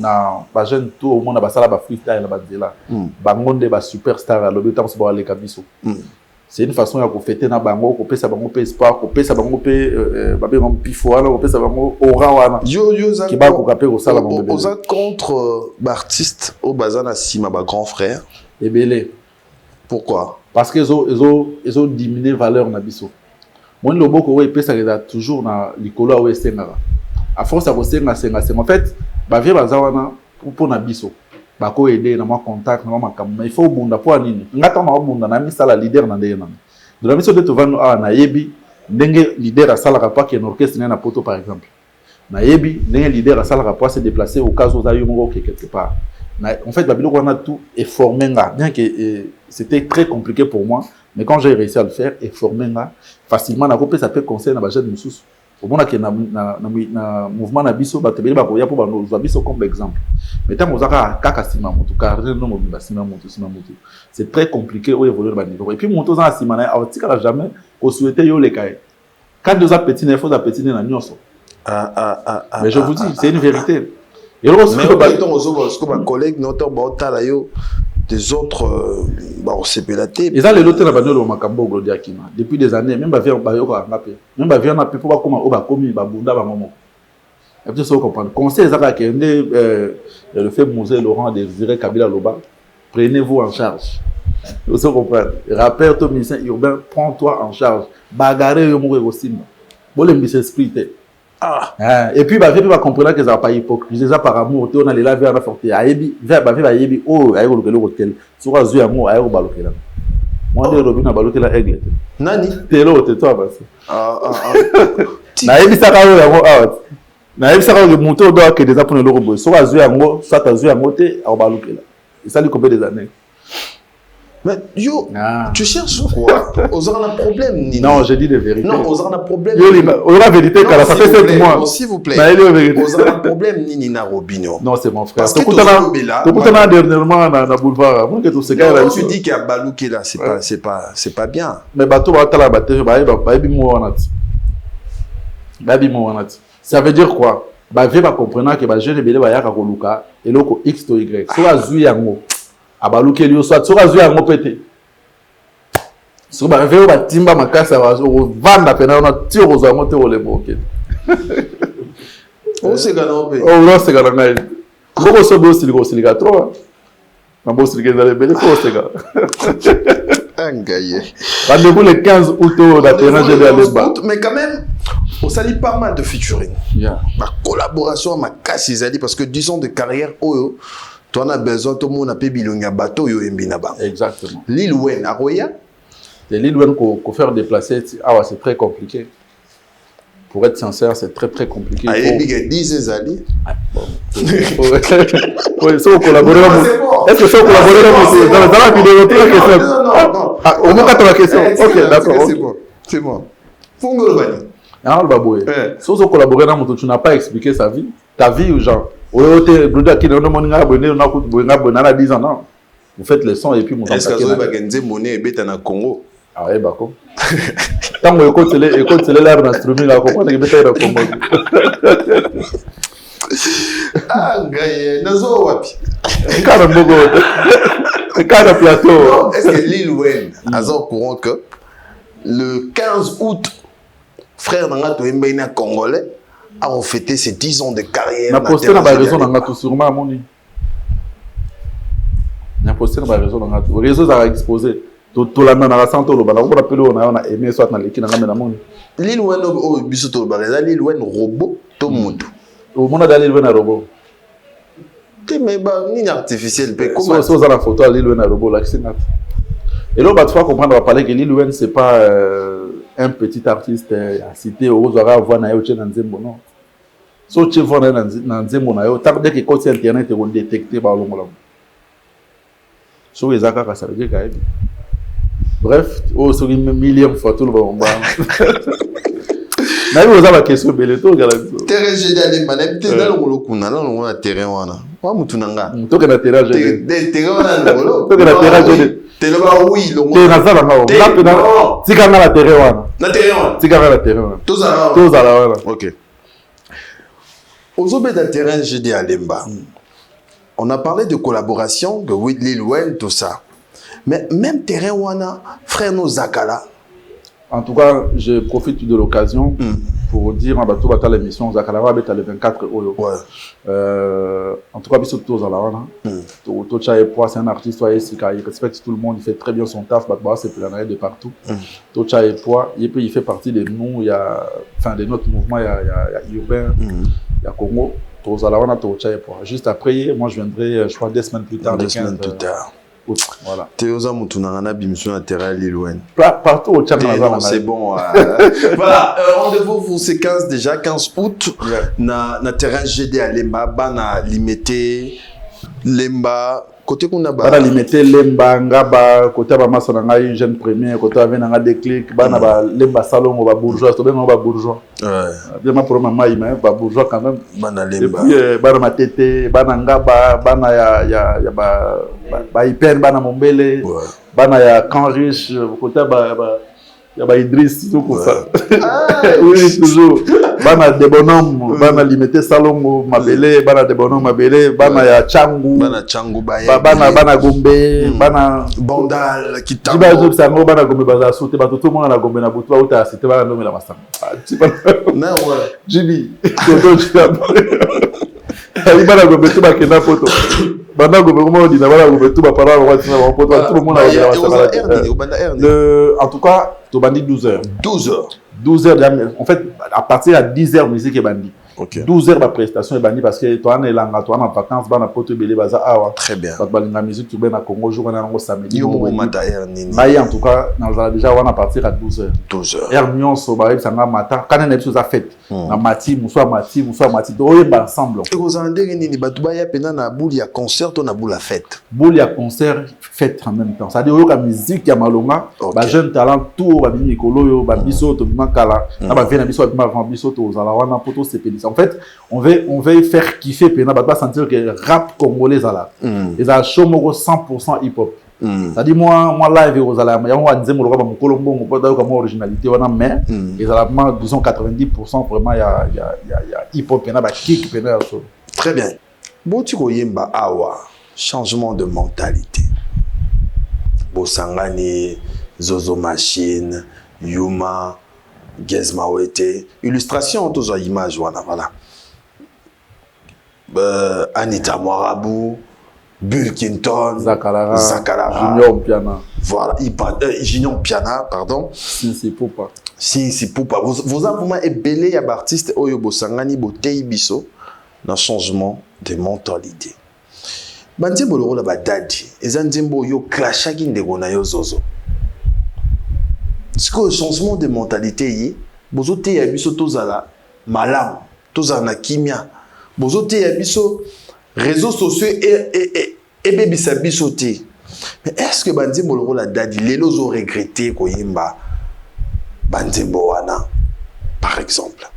na jeune tout au monde a basala ba freestyle la bazela. Bangonde ba superstar le temps se les kabiso. C'est une façon de fêter na bango, ko pesa bango pe espoir, ko pesa bango pe babé ngom pifoana, ko pesa bango aura wana. Yo qui ba ko kapé ko sala bango. Aux contre artistes au bazana sima ba grand frère et belé. Pourquoi? Parce que ils ont diminué valeur na biso. Moi le boko we pesa que toujours na likolo we sengara. À force à senga en fait, ba vie bazawana pour na biso. Bako aider na moi contact na moi il faut bunda pour nini ngata na bunda na misala leader na ndeye na de la mission de tovano na yebi ndenge leader a sala pas que orchestre na poto par exemple na yebi ndenge leader a sala pas se déplacer au cas où ça yo ngo quelque part en fait babilo on a tout et formé nga bien que c'était très compliqué pour moi mais quand j'ai réussi à le faire et formé nga facilement na copé ça peut conseiller na ba jeune mususu au moins que na mouvement na biso ba tebeli ba koya pour ba no biso comme exemple. Mais tant que kaka sima mutu carré no mobimba sima mutu c'est très compliqué au évoluer ba niveau et puis monto za sima na autika jamais ko souhaiter yo le kai quand deux petits ne faut za petits na nyonso mais je vous dis c'est une vérité et alors mais parce que ma collègue notre botala yo des autres on s'est pélaté et ça les autres na banelo makambo Glody Akima depuis des années même ba vient ba yo ko ngapé même ba vient na pe pour ba koma o ba komi ba bunda ba momo. Et puis, ça comprendre. Conseil, le fait Mosé Laurent Désiré Kabila Loba, prenez-vous en charge. Vous comprenez. Rappeur, ton ministère urbain, prends-toi en charge. Bagarre, yo mourir aussi. Bon, le ministère esprit. Et puis, il va comprendre que ça n'a pas hypocrisie. Ça par amour, on a les laver à forter. Ayebi, va yebi, oh, ayo le hôtel. Sur un amour, ayo baloké là. Moi, je suis baloké là, aigle. Nani? T'es là, t'es toi, parce que. Na yebi ça kayo ya mo out. Na ça va monter au doigt que des apôtres le robot. Soit à Zuyango, soit à Zuyango, t'es à Obalouke là. Et ça lui combien des années? Mais yo, tu cherches quoi? Aux a un problème, Nini. Non, j'ai dit des vérités. Non, aux a un problème. Yo, on a vérité car ça fait 7 mois. Non, s'il vous plaît. Aux a un problème, Nini na Robinho. Non, c'est mon frère. Parce que tout le temps dernièrement dans boulevard. Moi que tout ce gars là. Tu dis qu'il y a Balouké là, c'est pas bien. Mais bateau va ta la batterie, bah bimo wanati. Bah bimo wanati. Ça veut dire quoi? Bah viens comprendre que bah jeune belé ba yaka koluka et loko X to Y. Soit azu yango. Abaluke liyo soit azu yango pété. So ba veo ba timba makasa wa vanda pena na tiro aux amote au lemoke. On se gana pe. Oh non, c'est gana ngai. Boko so bo siliga trop. Na bo siliga dans belé ko se gana. Angaye. Rendez-vous le 15 août au terrain GD Alemba. Mais quand même, on s'allie pas mal de featuring. Yeah. Ma collaboration, ma casse, ils allie parce que 10 ans de carrière, oh, tu en as besoin, tout le monde a payé bilonga bateau, yo embinaba. Exactement. Lil Wayne, Aroya. C'est Lil Wayne qu'on faire déplacer. Ah ouais, c'est très compliqué. Pour être sincère, c'est très compliqué. Ah, il y a 10 ans, Ali. Est-ce qu'on collabore Est-ce que ça collabore dans la vidéo? Non. Ah, au moins, quand la question. Ok, d'accord. C'est bon. Fongo le bani. Ah, le baboué. Si on collabore dans mon tu n'as pas expliqué sa vie. Ta vie ou genre. Vous faites les sons et puis mon est-ce que vous avez gagné monnaie et bête en Congo? Ah ouais, bah quoi. Tant que écoute l'air d'un streaming à comprendre que bête en Congo. Ah, gars, nazo wapi. Cadre plateau. Est-ce que Lil Wayne a au courant que le 15 août, frère Nangato Mbaina congolais a fêté ses 10 ans de carrière? Na posté na ba raison Nangato sûrement moni. Na posté na ba raison Nangato. Réseau ça a exposé. Tout la nana santo lo bala ko rappelé on a aimé soit na leki na ngamena moni. Lil Wayne o biso to ba Lil Wayne robot to mutu. Au monde d'aller Lil Wayne robot. Mais bah ni artificiel pe comment ça la photo Lil Wayne robot là c'est nat. Et là bah tu vas comprendre on va parler que Lil Wayne c'est pas un petit artiste à citer aux aura voir na yo tena nzembo non. So tu vois na nzembo na yo tant que côté internet on détecter ba longo là. So ezaka ka ça veut dire quand bref, sur une millième fois tout le monde. Mais vous avez la question belle tout galaxie. Terrain GD Alemba, tu es dans le kuna, là on a terrain wana. Wa mutunanga. Tu es dans terrain GD. Terrain wana ngolo. Tu es dans terrain GD. Tu es là oui, le tu es dans ça là. Tu es dans la terrain wana. Na terrain wana. Tu es dans la terrain wana. Tous à la wana. OK. Ozobe dans terrain GD Alemba. On a parlé de collaboration, de Lil Wayne, tout ça. Mais même terrain wana, frère nos Zakala. En tout cas, je profite de l'occasion pour dire en bateau bata l'émission Zakala va être le 24 Oyo. Ouais. En tout cas, biso tous à la wana. Tocha et Poa, c'est un artiste il respecte tout le monde, il fait très bien son taf, bah c'est plein de partout. Tocha et Poa, il fait partie de nous, il y a enfin de notre mouvement, il y a urbain, il y a Congo. Tous à la wana Tocha et Poa. Juste après, moi je viendrai je crois 2 semaines plus tard, 2 semaines plus tard. Voilà. Théosa Moutounangana bimson à terrain Lil Wayne. Partout au Tchad. C'est bon. Voilà, rendez-vous pour ces 15 déjà, 15 août. Na terrain GD Alemba, bana limité, Lemba. Côté qu'on a bana limité, Lemba, Ngaba, côté ba massa nanga une jeune première, côté avec nanga déclic, bana ba Lemba salon, ba bourgeois, tout bien on va bourgeois. Ouais. Bien ma pour maman il m'a ba bourgeois quand même. Bana Lemba. Et puis bana ma tété, bana Ngaba, bana ya ba hyper bana Mombele, bana ya Camp Riche, côté ba Idriss tout comme ça. Oui toujours. Bana de bonhomme, bana limité salongo mabele, bana de bonhomme mabele, bana ya Changu, bana Gombe, bana Bandal qui t'a. Jiba zo sango bana Gombe baza sauter ba tout le monde na Gombe na butu ba uta cité bana nomela masanga. Na ouais. Jibi, toto jiba. Ali bana Gombe tout ba kena poto. Bana Gombe comment on dit na bana Gombe tout ba parler on va dire tout le monde a en tout cas, to bandi 12h. 12h, en fait, à partir de 10h, musique est bandit. Okay. 12h, ma prestation est bandit parce que toi, on est là, toi, on est en vacances, on a pote belé baza. Très bien. Quand la musique, tu viens à Congo, jour, on est samedi. En tout cas, on a déjà, on a partir à 12h. 12h. Hermion, Sobarib, ça m'a matin. Quand on est chose à fête. na mati muswa mati to oyeba ensemble et vous en ndenge nini batu ba ya pena na boule ya concert to na boule ya fête boule ya concert fête en même temps, c'est-à-dire oyoka musique ya malonga ba jeune talent tout ba bimi kolo yo ba biso to bima kala na ba vena biso bima avant biso to zala wana poto c'est pédis. En fait on veut faire kiffer pena ba sentir que rap congolais là ils a show moko 100% hip hop. C'est-à-dire moi live aux alarmes, il y a un deuxième local mon colombo on peut dire comme originalité on a mais les alarmes disons 90% vraiment il y a hip hop il y a ba kick il y a ça. Très bien. Boti ko yemba awa changement de mentalité. Bosangani Zozo Machine, Yuma, Gezmawete, illustration tous aux images voilà. Anita Moirabou, Bulkinton, Zakalara, Junior Piana. Voilà, Junior Piana, pardon. Si Poupa. Si Poupa. Vous avez vraiment ébélé les artistes Oyo Bosangani, Botei Biso, dans le changement de mentalité. Banzembo le rôle de Dadi, et Zanzembo yo clashaki ndegona yo Zozo. Ce que le changement de mentalité, bozote ya biso tozala malam, tozala na kimia, bozote ya biso réseaux sociaux et bebisa biso te. Mais est-ce que Banzembo le rôle de Dadi, les lots ont regretté koyemba Banzembo wana, par exemple?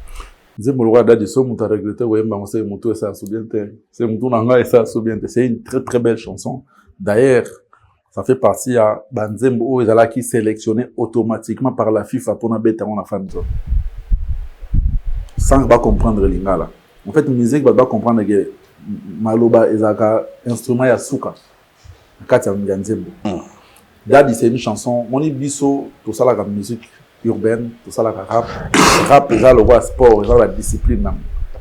Nzembo le roi Dadi so muta regretté koyemba c'est mutu ça soubiente, c'est mutu nanga ça soubiente, c'est une très très belle chanson. D'ailleurs, ça fait partie à Banzembo ezala qui sélectionné automatiquement par la FIFA pour na beta on a fan zone. Sans pas comprendre lingala. En fait musique va comprendre que maloba ezaka instrument ya suka. Kati ya Nzembo. Dadi c'est une chanson, moni biso to sala la musique urbaine, tout ça la rap déjà le roi sport, déjà la discipline.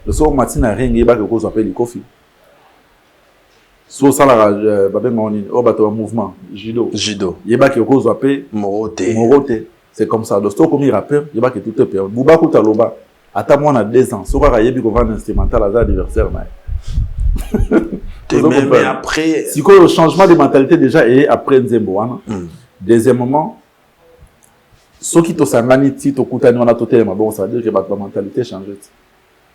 Le soir matin à rien, il y a quelque chose qu'on appelle le coffee. So ça la babé moni, oh bateau mouvement, judo. Il y a quelque chose qu'on appelle morote. C'est comme ça. Le soir comme il rappelle, il y a quelque tout est perdu. Bouba kuta loba. Attends moi on a 2 ans. So quoi il y a bien qu'on vend instrumental à l'anniversaire mais après si quoi le changement de mentalité déjà est après Nzembo. Deuxièmement ceux qui tosangani ti tokutani wana totelema bon ça veut dire que la mentalité changé.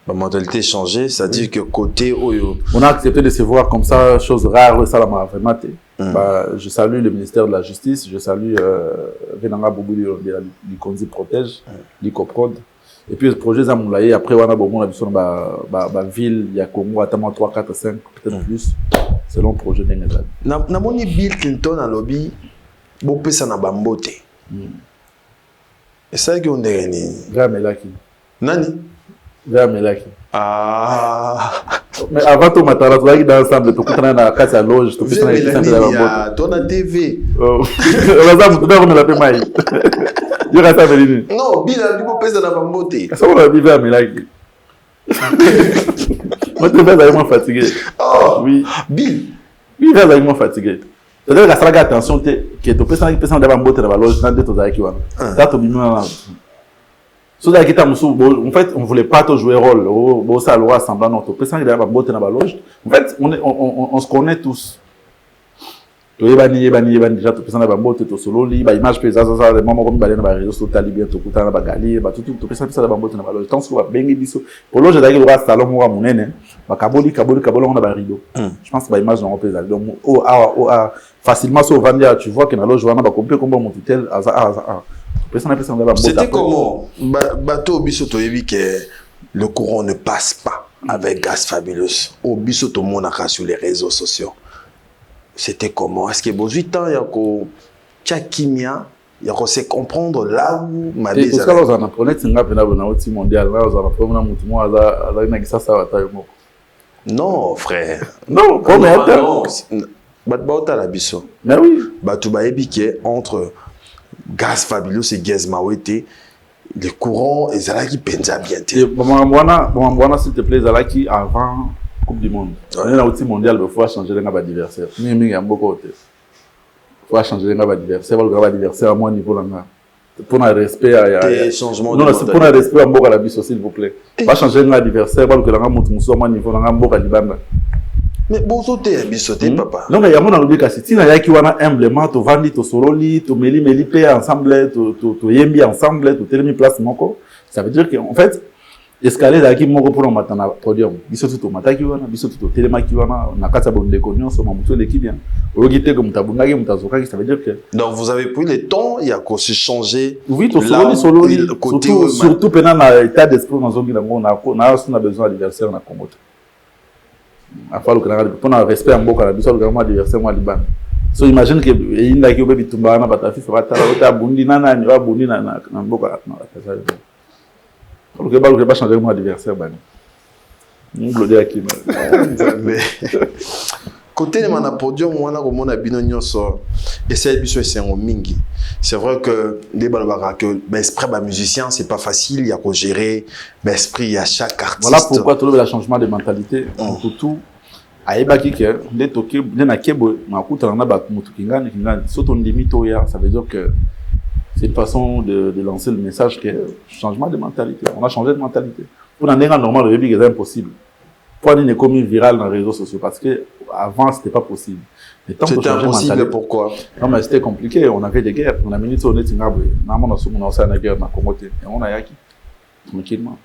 La mentalité changé, ça veut dire que côté oyo on a accepté de se voir comme ça, chose rare ça la m'a vraiment été. Je salue le ministère de la Justice, je salue Venanga Boubou du Konzi Protège, du Coprod. Et puis le projet Zamoulaye après wana bon on a vu sur ba ville il y a Congo attends 3 4 5 peut-être plus selon le projet d'Engazad. Na moni Bill Clinton à lobby bo pesa na bambote. Et ça qui on dégaine. Melaki. Nani? Melaki. Ah. Mais avant tout matala tu vas dans ensemble tu connais na casa à loge tu fais na la ton TV. Oh. On va vous donner la paix Il y a ça Melini. Non, Bill a dit bo pesa na bambote. Ça on va vivre à Melaki. Moi tu vas vraiment fatigué. Oh. Oui. Bill. Oui, il va vraiment fatigué. C'est-à-dire que la attention que tu peux faire d'avoir un dans la loge dans des choses qui vont. Ça tu bimana. So da kita musu en fait on voulait pas te jouer rôle. Bon ça loi semblant notre personne d'avoir un dans la loge. En fait on se connaît tous. Tu es bani déjà tu personne d'avoir un botte to solo li ba image pesa ça les moments comme ba na ba réseaux sociaux bien to kuta na ba gali ba tout personne d'avoir un botte dans la loge. Tant soit bengi biso. Pour loge d'ailleurs le salon moi munene. Ba kaboli on a ba rideau. Je pense que ba image dans pesa. Donc facilement sur Vandia, tu vois que dans la loge, on a compris comment mon tutel c'était comment bateau bisoto yebi que le courant ne passe pas avec Gaz Fabulous au bisoto monaka sur les réseaux sociaux. C'était comment? Est-ce que besoin temps il y a ko tchakimia il y a ko se comprendre là où ma vie est. Parce que on a connaît singa pena na oti mondial là on a problème na mutu mo ala na gisa sa wata yo. Non frère. Non, comme non. Batbauta la biso. Mais oui. Batouba ebiké entre Gaz Fabulous et Gezmawete, les courants, et Zalaki penza bien. Et Mwambwana, s'il te plaît, Zalaki avant Coupe du Monde. On est dans l'outil mondial, il faut changer les adversaires. Il y a beaucoup de il faut changer les adversaires. Il faut adversaire à mon niveau là. Pour un respect à changement non, c'est pour un respect à Mboka la biso s'il vous plaît. Pas changer l'adversaire, parce que là on mon niveau là Mboka libanda. Mais bon sauter bisoté papa. Non mais il y a mon envie kasi si na yaki wana humblement to vandi to sololi to meli pe ensemble to yembi ensemble to telemi place moko. Ça veut dire que en fait escalier zaki moko pour matana na podium biso tout mataki wana biso tout telemaki wana na kata bonde konyo so mamuto l'équipe bien ogité comme tabungaki mutazoka ça veut dire que donc vous avez pris le temps il y a qu'on se changer oui to solo surtout pendant na état d'esprit dans zongi na on a besoin d'adversaire na Congo a fallu que na pour un respect en boka na biso le adversaire moi liban so imagine que inda ki obebi tumba na batafi fa batala bundi nana ni wa bundi na boka na kasa pour que balle pas changer mon adversaire bani ngolode akina côté de mon podium on a comme on a bino nyonso essayer biso esengo mingi c'est vrai que les balbara que esprit ba musicien c'est pas facile il y a qu'on gérer esprit à chaque artiste voilà pourquoi tout le changement de mentalité tout aibaki que de toki de na kebo makuta na ba mutu kingani soto ndimi toya ça veut dire que c'est une façon de lancer le message que changement de mentalité. On a changé de mentalité. Pour un normal, le bébé est impossible. Pour une économie virale dans les réseaux sociaux, parce que avant c'était pas possible. C'était impossible, pourquoi? Non, mais c'était compliqué. On avait des guerres. On a mis sur le net, on a une guerre, et on a yaki. Tranquillement.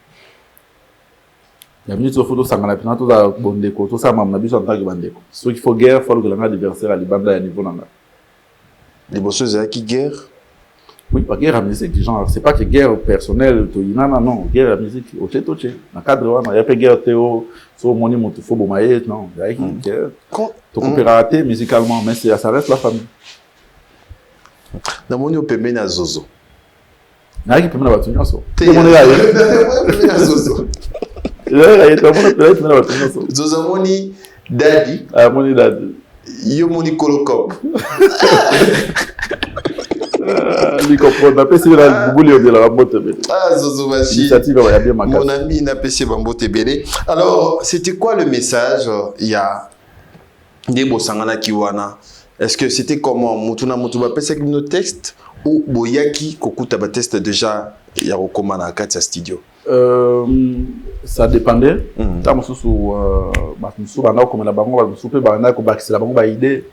Il y a mis sur photo, ça m'a appris tout ça, bon déco, tout ça, m'a mis sur un tag bandéco. Ceux qui font guerre, il faut que l'adversaire à l'Ibanda à niveau là. Les bosseux, c'est qui guerre? Oui, pas guerre à musique, genre, c'est pas que guerre personnelle, non, guerre à musique, ok, dans le cadre, il y a pas guerre théo, sur mon niveau, il faut bomber, non, il y a une guerre. Tu peux rater musicalement, mais ça reste la famille. Dans mon niveau, peut mener à Zozo. Il y a qui peut mener à Zozo. Tout le monde est à Zozo. Zozo moni daddy. Ah, moni daddy. Yo moni kolokop. Mon ami n'a pas Bambote Bélé. Alors, c'était quoi le message? Il y a des Bossangana Kiwana. Est-ce que c'était comment Mutuna Mutuba Pesek nos textes ou Boyaki Kokuta Bateste déjà Yarokoma na Katia Studio? Ça dépendait. Dans sous Bana comme la banque, souper Bana comme Baxi la banque idée.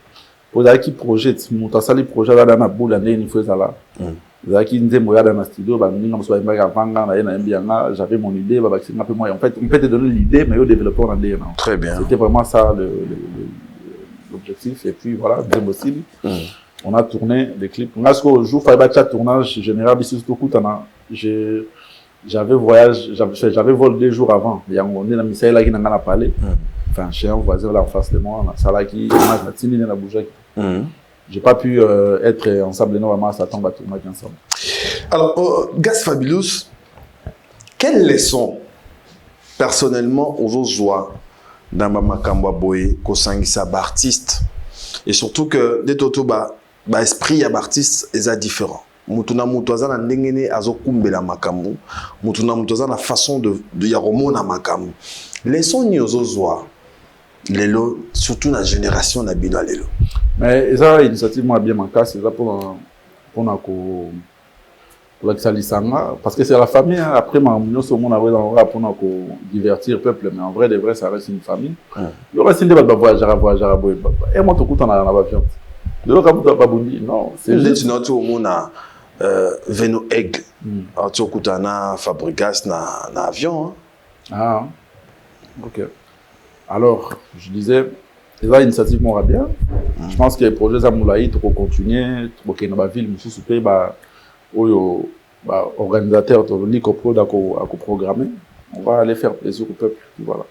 Pour qui projette mon tasali projet là dans la boule année une fois ça là zaki nze moya dans la studio ba ninga mso ba vanga na mbianga j'avais mon idée ba c'est un peu moi en fait on peut te donner l'idée mais au développeur en DN. Très bien, c'était vraiment ça l'objectif et puis voilà bien possible. On a tourné des clips on a ce jour fallait chat tournage général ici tout coup j'avais voyage j'avais vol 2 jours avant il y a on est la Misaël là qui n'a pas parlé. Enfin, chez un voisin là en face de moi, on a ça qui a timide dans la bouche. J'ai pas pu être ensemble normalement, ça tombe à tout le monde ensemble. Alors, Gas Fabulous, quelle leçon personnellement aux joie dans ma Makamba Boye, Kosangisa artiste et surtout que des toto esprit ya artiste est différent. Mutuna mutoza na ndengene azokumbela makambu, mutuna mutoza na façon de yaromona makambu. Leçon ni ozozoa lelo surtout la génération na bino lelo. Mais ça initiative moi bien manqué c'est ça pour la salisanga parce que c'est la famille hein. Après ma nyonso mon avait dans pour divertir peuple mais en vrai de vrai ça reste une famille. Le reste de voyager et moi tout temps na avion. De l'autre côté pas bondi non, c'est juste notre monde Veno Egg. Alors tu kutana Fabrigas na avion. Ah. OK. Alors, je disais, là, l'initiative m'aura bien. Je pense que les projets Zamoulaï, tu peux continuer, tu peux dans la ville, monsieur Soupé, organisateur, tu peux programmer. On va aller faire plaisir au peuple. Voilà.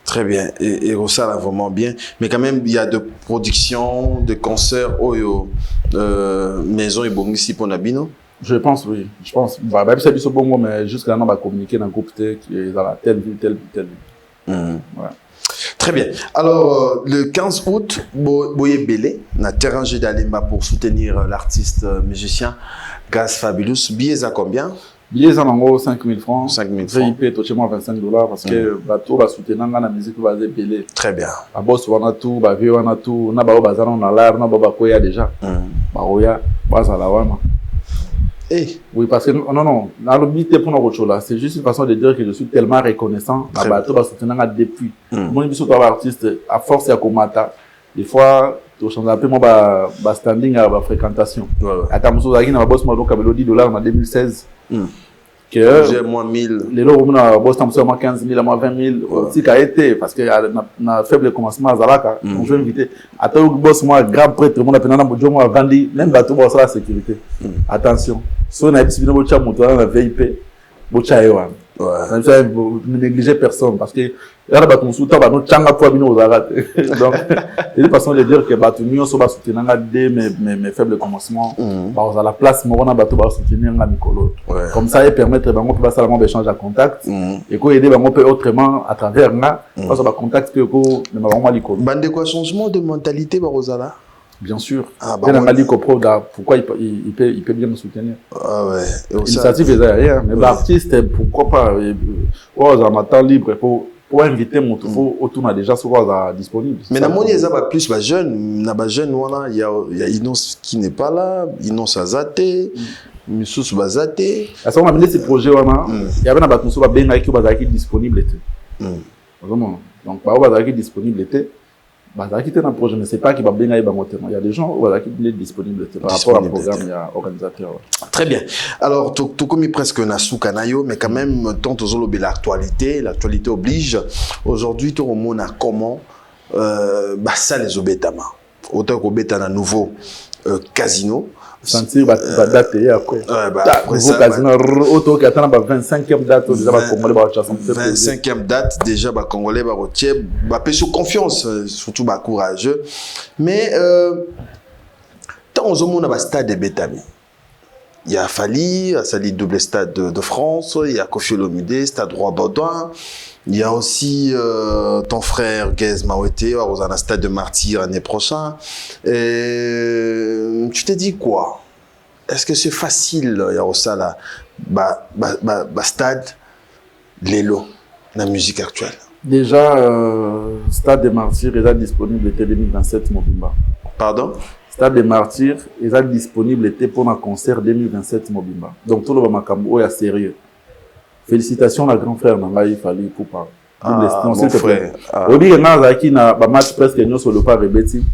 Très bien. Et ça, là, vraiment bien. Mais quand même, il y a de production, de concerts, maison et bon ici pour Nabino. Je pense, oui. Je pense. Même si c'est bon, mais jusqu'à là, on va communiquer dans le groupe qui est dans la telle ville, telle ville. Ouais. Très bien. Alors, le 15 août, Boye Bélé, na terrain d'Alemba pour soutenir l'artiste musicien Gas Fabulous. Billets à combien? Billets en gros 5 000 francs. 5 000 francs. VIP, touchez-moi $25 parce que bateau va soutenir la musique va être Bélé. Très bien. La boss on a tout, ba vieux on a tout, na ba bazana on a l'art, na ba koya déjà. Ba oya, bazala wana. Eh. Oui, parce que non, pour notre là, c'est juste une façon de dire que je suis tellement reconnaissant. Depuis. Moi, je suis un artiste, à force, il y a comme des fois, tu changes un peu mon standing à la fréquentation. Attends, je suis un boss, $10 en 2016. J'ai moins 1000. Les lots, on a moins 15 000, moins 20 000. Aussi, qu'a été, parce qu'il y a un faible commencement à Zalaka. Donc, je vais inviter. Attends, boss, moi, grand prêtre, mon appel, on a vendu, même bateau, pour la sécurité. Attention. Si on a un moteur, on VIP, Bochaïwan. Ne négligez personne parce que là, on a un sous-temps, on a un poids aux arrêts. Donc, c'est une façon de dire que nous sommes soutenir mes faibles commencements. À la place, on a soutenir Nicolo. Comme ça, il permet de passer à l'échange à contact et qu'on aider autrement à travers là, parce qu'on va contacter que nous avons Nicolo. Bande quoi changement de mentalité, Barosala? Bien sûr. Pourquoi il peut bien me soutenir. Ah ouais. L'initiative est derrière. Mais l'artiste, pourquoi pas on a temps libre pour inviter mon tour, autour a déjà souvent disponible. Mais dans mon il y a plus de jeunes, il y a Inos qui n'est pas là, Inos a zaté, Moussous a zaté. À ce moment on a mené ces projets, il y avait un Moussous qui est disponible. Donc, il est disponible. Qui est dans le projet, mais c'est pas qui va bien aller dans il y a des gens qui sont disponibles par rapport au programme et à l'organisateur. Très bien. Alors, tout comme presque un soukanayo, mais quand même, tant que l'actualité oblige. Aujourd'hui, tout le monde a comment ça les obétama. Autant qu'on bête un nouveau casino. Sentir date après. Nouveau casino, auto qui attend 25e date, déjà Congolais va 25e date, déjà Congolais va retirer, sur confiance, surtout courageux. Mais tant aux hommes on a stade de Betami. Il y a Fali, Sali double stade de France, il y a Kofi Olomide, stade Roi-Baudouin. Il y a aussi ton frère Guez Mawete, on a un stade de Martyr l'année prochaine. Tu t'es dit quoi? Est-ce que c'est facile, il y a aussi là, stade, l'élo, la musique actuelle? Déjà, stade de Martyr est disponible l'été 2027 Mobimba. Pardon? Stade de Martyr est disponible l'été pour un concert 2027 Mobimba. Donc tout le monde est sérieux. Félicitations à grand frère Nangaï Fali pour parler. Mon frère. Obi Nazaki na match presque nous sur le pas rebeti.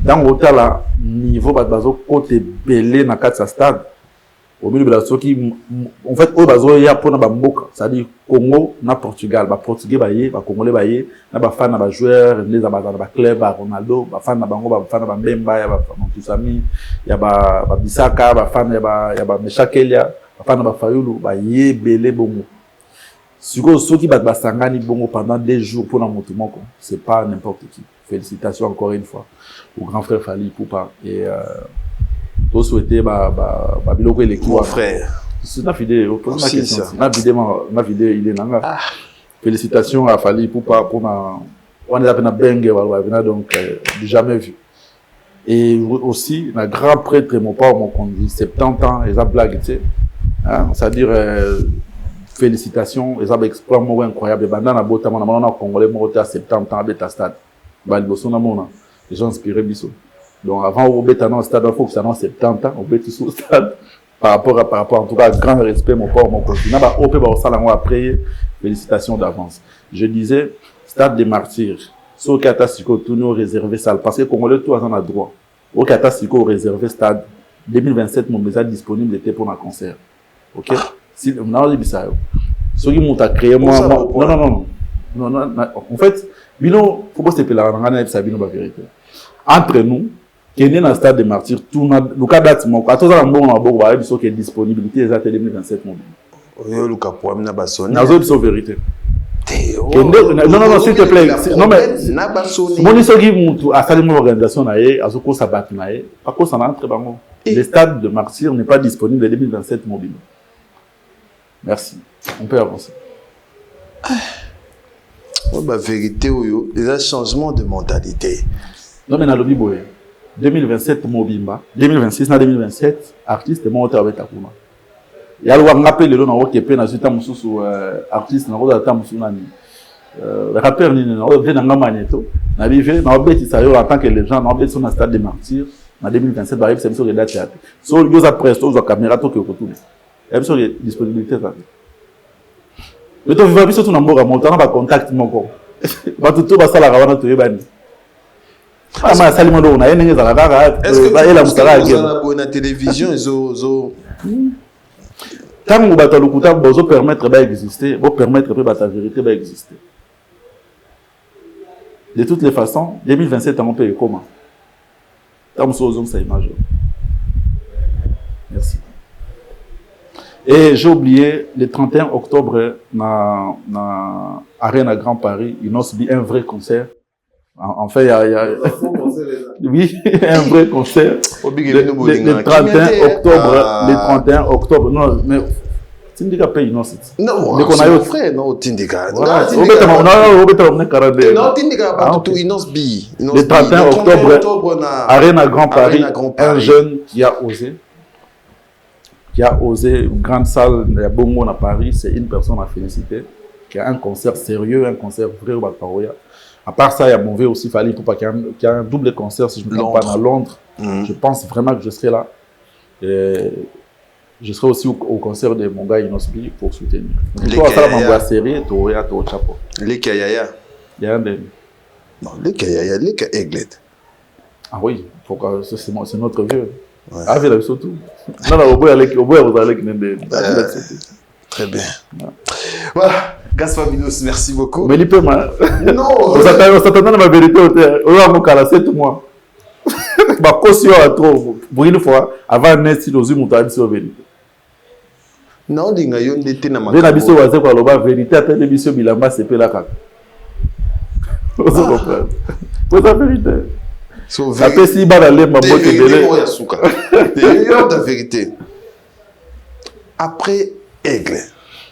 Dans l'hôtel là niveau bazo côté belé na 4 stade. Obi le qui en fait au bazo ya pour na bamboka, c'est-à-dire Congo na Portugal, portugais baye, congolais baye, na ba fan na ba joueur, les ba club, Ronaldo, ba fan na bango, ba fan na Bemba, ya ba Montusami, ya ba Bisaka, ba fan ya ba Meshakelia. Afin de Fayulu, y belé bongo. Si ceux qui battent Sangani bongo pendant des jours pour un mouvement, c'est pas n'importe qui. Félicitations encore une fois au grand frère Fali Poupa et tout souhaiter biloko les mon frère. C'est une vidéo. Pose ma question. Ma vidéo il est nanga. Félicitations à Fali Poupa pour on est appelé bengue donc jamais vu. Et aussi un grand prêtre mon père mon conduit 70 ans et ça blague tu sais. C'est-à-dire félicitations, ils ont exploit incroyable. Bandana bota mon congolais mort à 70 ans à stade. Balboso na mona, les gens inspirés biso. Donc avant au beta dans stade, il faut que ça dans 70 ans, au beta sous stade par rapport en tout cas grand respect mon père mon continent. Ba op ba salango après félicitations d'avance. Je disais stade des martyrs. Sur Katasiko tout nous réservé salle parce que congolais tout en a droit. Au Katasiko réservé stade 2027 mon message disponible était pour un concert. Ok? Si on a dit ça, ceux qui m'ont créé moi, non. En fait, Bino, faut pas se péler la rangane avec ça, Bino, la vérité. Entre nous, qui est né dans le stade de martyrs, tout le cas date, mon cas, tout ça, on a beaucoup de choses qui est disponibilité exacte 2027 mon. Le cas pour amener Bassoni. N'a pas de vérité. Non, s'il te plaît. Non, mais, mon histoire qui monte à saluer mon organisation, à ce qu'on s'abat, à cause ça entre bango. Le stade de martyrs n'est pas disponible en 2027 mobile. Merci. On peut avancer. Vérité, il y a un changement de mentalité. Non, mais dans le Bible, 2027 Mobimba, 2026 na 2027, artiste est mort avec Takuma. Il y a le rappel le nom qui est peine à ce temps sous artiste na roda temps sous nani. Rappeur ni na roda na magneto. Na vivre na obeti ça en tant que les gens na obeti sur un stade de martyrs. En 2027, bah, c'est sur les dates. So, il y a après, sur la caméra, tout qui est autour. Il y a sur les disponibilités. Mais tu vas sur ton amour à monter, on va contacter mon corps. Bah, tout va ça la ravana, tu es banni. Ah, mais ça, on a une à la rara. Est-ce que tu as la télévision, Tant que vous lokuta vous permettre d'exister, vous permettre que la vérité d'exister. De toutes les façons, 2027 on peut comment? Tant que ça image. Merci. Et j'ai oublié, le 31 octobre, dans Arena Grand Paris, il nous a un vrai concert. En fait, il y a oui, un vrai concert. Le 31 octobre, le 31 octobre. Non, mais Tindika paye non c'est. Non, c'est mon frère, non, Tindika. Non, Tindika, tout Inos Bi. Le 31 octobre, Arena Grand Paris, un jeune qui a osé, une grande salle de Bongo à Paris, c'est une personne à féliciter, qui a un concert sérieux, un concert vrai au Bataroya. À part ça, il y a Bonvé aussi, Fali, pour qu'il y ait un double concert, si je ne me trompe pas, à Londres. Je pense vraiment que je serai là. Et je serai aussi au concert de mon gars Inosbi pour soutenir. Toi, ça va la série, tu auras ton chapeau. Les Kayaya. Il y a un des. Non, les Kayaya, les Kayeglet. Ah oui, c'est notre vieux. Ah, c'est surtout. Non, non, au bout, vous allez très bien. Voilà. Gasfabinos, merci beaucoup. Mais il peut mal. Non. On s'attendait à ma vérité. On va me caler 7 mois. Ma caution à trop. Pour une fois, avant de si nous avons dit la vérité. Non, il y a une dété dans ma vie. Il y a une vérité. À telle émission, Bilamba, c'est pas la carte. Vous comprenez? C'est la vérité. Après, si il va aller, ma boîte est délai. C'est la vérité. Après Aigle,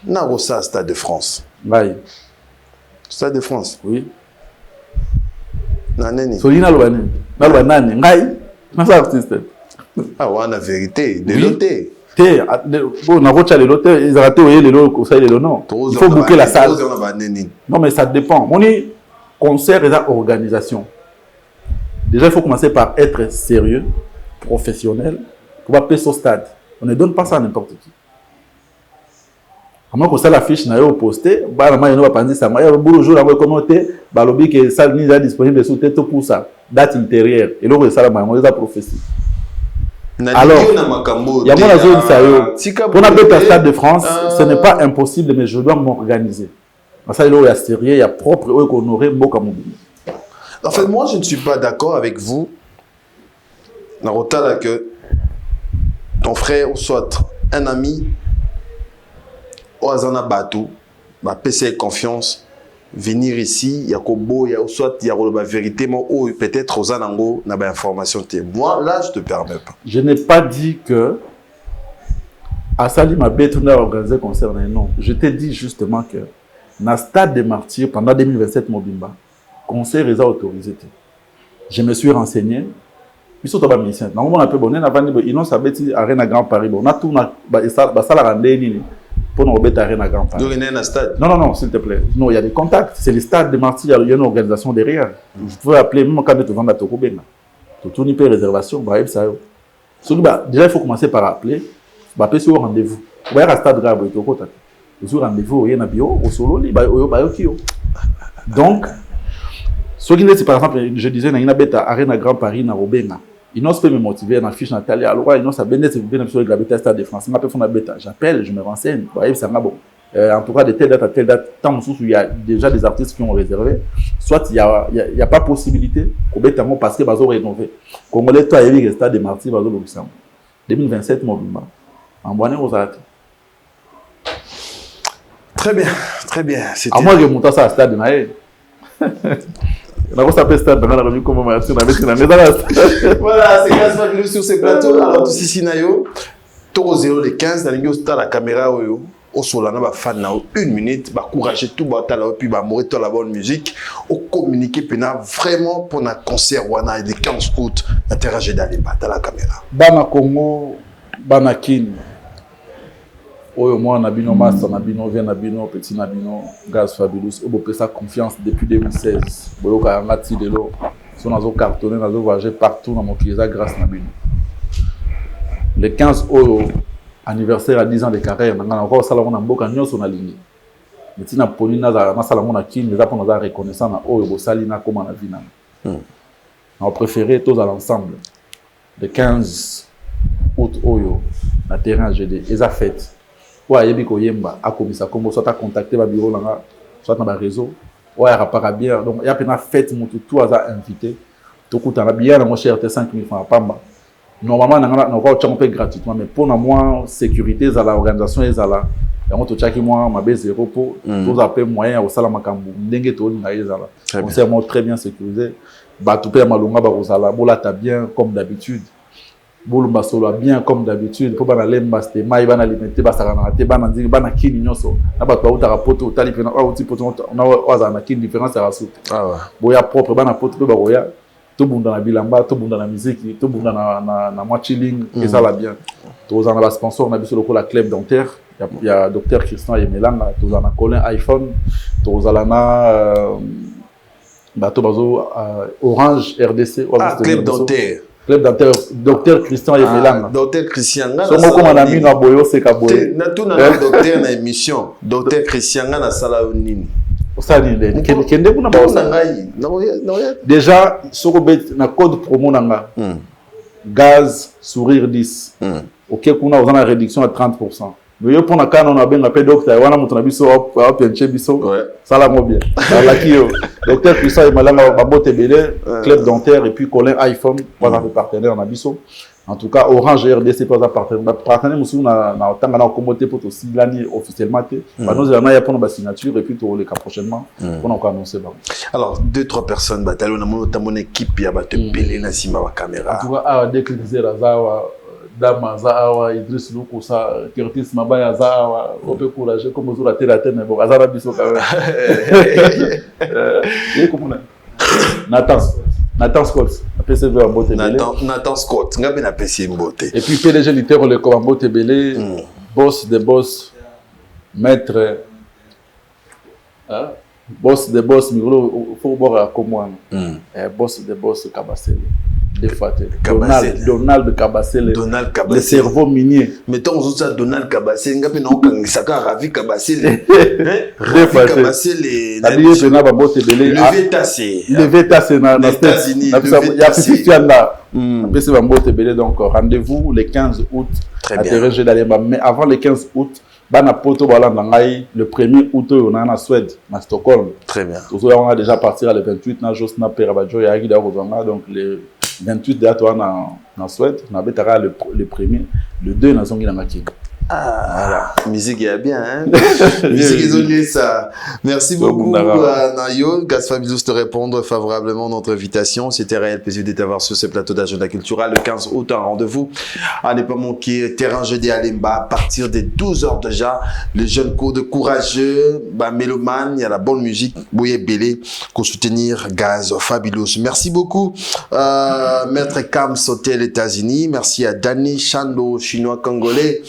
n'a pas ça Stade de France. Oui. Stade de France. Oui. Nanani. Solina Lwani. Nalwanani. Ngai. Nasa artiste. Ah ouais, la vérité. De l'hôtel. Bon, on a reçu les hôtels. Ils ont raté les lots. Non. Il faut booker la salle. Non, mais ça dépend. Mon concert et organisation. Déjà, il faut commencer par être sérieux, professionnel, pour pas payer au stade. On ne donne pas ça à n'importe qui. Comment que ça l'affiche n'a pas posté, bah la main va pas dire ça. Mais le jour là commenter, bah lobby que ça n'est pas disponible sous tête pour ça, date ultérieure. Et là ça la main on les a prophétie. Alors, il y a mon zone ça pour n'appelle un stade de France, ce n'est pas impossible mais je dois m'organiser. Ça il y a sérieux, il y a propre qu'on aurait beaucoup à mobile. En fait, moi, je ne suis pas d'accord avec vous. Narota, que ton frère ou soit un ami, ou Azana Batou, ma PC confiance, venir ici, il y a Kobo, il y a soit il y a la vérité, ou peut-être aux Anango, n'a pas information. Moi, là, je ne te permets pas. Je n'ai pas dit que Asali m'a bétonné à organiser concernant non. Je t'ai dit justement que dans le stade des martyrs, pendant 2027, Mobimba, concert est autorisé. Je me suis renseigné. Ils sont pas musiciens. Normalement, on a peu bonné. Ils ont sabeti Arena Grand Paris. On a tout. Ça la rendez pour nous remettre Arena Grand Paris. Donc il y a un stade. Non, non, non, s'il te plaît. Non, il y a des contacts. C'est le stade de Martyrs. Il y a une organisation derrière. Vous pouvez appeler même quand vous vendez à Tokobenga. Tout n'y peut réservation. Déjà, il faut commencer par appeler. Appeler sur rendez-vous. Vous voyez un stade grave. Sur rendez-vous, il y a un bureau. Au solo, il y a un kio. Donc, ce qui est, par exemple, je disais, il y a une Arena Grand Paris, dans Robenga. Ils n'osent pas me motiver, dans la fiche Nathalie, alors ils n'osent pas bien sur le bêta Stade de France. J'appelle, je me renseigne. Vous voyez, c'est bon. En tout cas, de telle date à telle date, tant il y a déjà des artistes qui ont réservé. Soit il n'y a pas possibilité, parce que ils ont rénové. Congolais, toi, il y a un Stade de Martyrs, 2027, mobilement. En bonne aux artistes. Très bien, très bien. À moi, je monte ça à Stade de Naé. On s'appelle Stade, on a revu comment on a fait la maison. Voilà, c'est Gasfabinos sur ce plateau. Alors, tout ici, Nayo, Toro 0 les 15, dans la caméra, au solana, ba fan na 1 minute, ba courager tout, ba tala, puis ba mourir toute la bonne musique, au communiquer pena vraiment pour un concert wana de 15 août, interagir dans les bas, dans la caméra. Bana Congo, Bana Kin. Oyo moi Nabino Master Nabino vient Nabino petit Nabino Gasfabinos obo pesa confiance depuis 2016 boyoka ngati lelo so nazo cartonner nazo voyager partout dans mon pays grâce Nabino le 15 oyo anniversaire à 10 ans de carrière nanga encore sala mona mboka nyoso na ligne metina poni na sala mona kin les apona za reconnaissant na oyo bo sali na comment na vina on préféré tous à l'ensemble le 15 août oyo na terrain GD eza fête ouais yebi ko yemba akomisa kombo soit à contacter ba bureau là soit dans ba réseau ouais rapara bien donc il y a pena fête mutu tout à invité tout coûte na bien mon cher te 5000 francs pamba normalement on va champer gratuitement mais pour moi sécurité à l'organisation et à la on to chaki moi ma base zéro pour tous appels moyens au sala makambu ndenge to na ezala on s'est très bien sécurisé ba tout pe malunga ba kozala bola ta bien comme d'habitude bolumba solo bien comme d'habitude pour bana lemba c'était mai bana limité ba sakana te bana nzingi bana kini nyoso na ba uta rapoto tali pena o ti poto na waza na kini différence à rasout ah ouais boya propre bana poto pe ba roya to bunda na bilamba to bunda na musique to bunda na moi chilling et ça va bien to za na ba sponsor na biso lokola club dentaire il y a docteur Christian Yemelanga to za na Colin iPhone to za na bato bazo Orange RDC club dentaire club dentaire docteur Christian Yemelanga docteur Christian nga so moko na mino boyo se ka boyo na tout na docteur na émission docteur Christian nga na sala nini osani le kende kuna ba osani déjà soko bet na code promo nanga gaz sourire 10 OK kuna ozana réduction à 30%. Mais yo pona kana on a ben appelé docteur wana mutu na biso hop enche biso sala mo bien la kio docteur Christian Yemelanga ba bote belé club dentaire et puis Colin iPhone pas un partenaire na biso en tout cas Orange RDC pas un partenaire musu na tanga na commoté pour aussi l'année officiellement ba nous on a ya pour ba signature et puis to le cas prochainement on a annoncer ba alors 2-3 personnes batalo na mon équipe ya ba te belé na sima ba caméra tu vois décliner Razawa Dama Zawa, Idriss Luko, Curtis Mabaya Zawa, on peut courager comme vous la terre, mais bon, Azara Bisso quand même. Nathan Scott, PCV en beauté. Nathan Scott, on a PCV en beauté. Et puis PDG littéraire, le Combo Tébélé, boss des boss, maître, boss des boss, Migro, faut boire comme moi. Boss des boss, Kabassel. Donald Kabassel, le cerveau minier. Mettons aussi ça Donald Kabassel, nga pena okangisa Ravi Kabassel. Ravi Kabassel le Vétassé na États-Unis. Il y a Fifianda. Donc rendez-vous le 15 août à Terre d'Alemba. Mais avant le 15 août, bana poto balandangai le 1er août on a en Suède, à Stockholm. Très bien. On a déjà parti le 28 na Josna Perabajo et Agida Rozanga donc le 28 date en Suède, on a le premier, le 2 dans son Guinamaki. Ah, voilà. Musique est bien, hein? Musique isolée, ça. Merci beaucoup, Nayo. Gaz Fabilous te répondre favorablement à notre invitation. C'était réel plaisir de t'avoir sur ce plateau d'agenda culturel. Le 15 août, un rendez-vous. À ne pas manquer, terrain jeudi à Lemba, à partir des 12h déjà. Les jeunes cours de courageux, mélomane, il y a la bonne musique, Boye Belé, pour soutenir Gaz Fabilous. Merci beaucoup, Maître Cam Sauté, les États-Unis. Merci à Danny Chando, chinois congolais.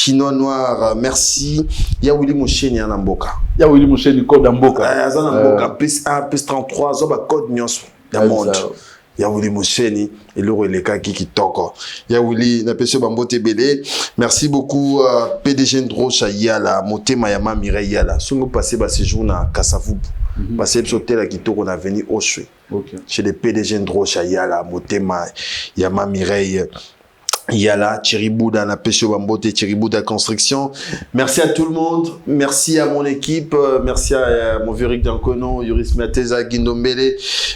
Chinois noir, merci. Il y a Willy Moucheni en Amboka. Il y a Willy Moucheni code Amboka. Il y a Amboka, PS1, PS33, zoba code Nyos. Il y a monde. Il y a Willy Moucheni et l'euro les cas qui toko. Il y a Willy Napesio Bambote Belé. Merci beaucoup PDG Ndrocha Yala, Moté Mayama Mireille Yala. Si vous passez ce jour à Kassavou, passez sur tel qui on a venu au Choué. Chez les PDG Ndrocha Yala, Moté Mayama Mireille. Il y a là Thierry Bouda, na Pécho Bambote, Thierry Bouda Construction. Merci à tout le monde. Merci à mon équipe. Merci à mon vieux Rick Dankono, Yuris Mateza, Guindombele.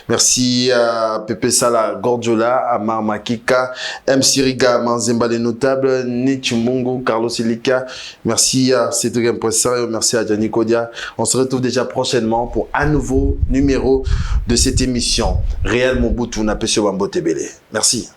Merci à Pepe Sala, Gordiola, à Marmakika, M. Siriga, Manzemba les Notables, Nichimungu, Carlos Ilika. Merci à Cédric Impressario. Merci à Gianni Kodia. On se retrouve déjà prochainement pour un nouveau numéro de cette émission. Réel Mobutu, na Pécho Bambote Belé. Merci.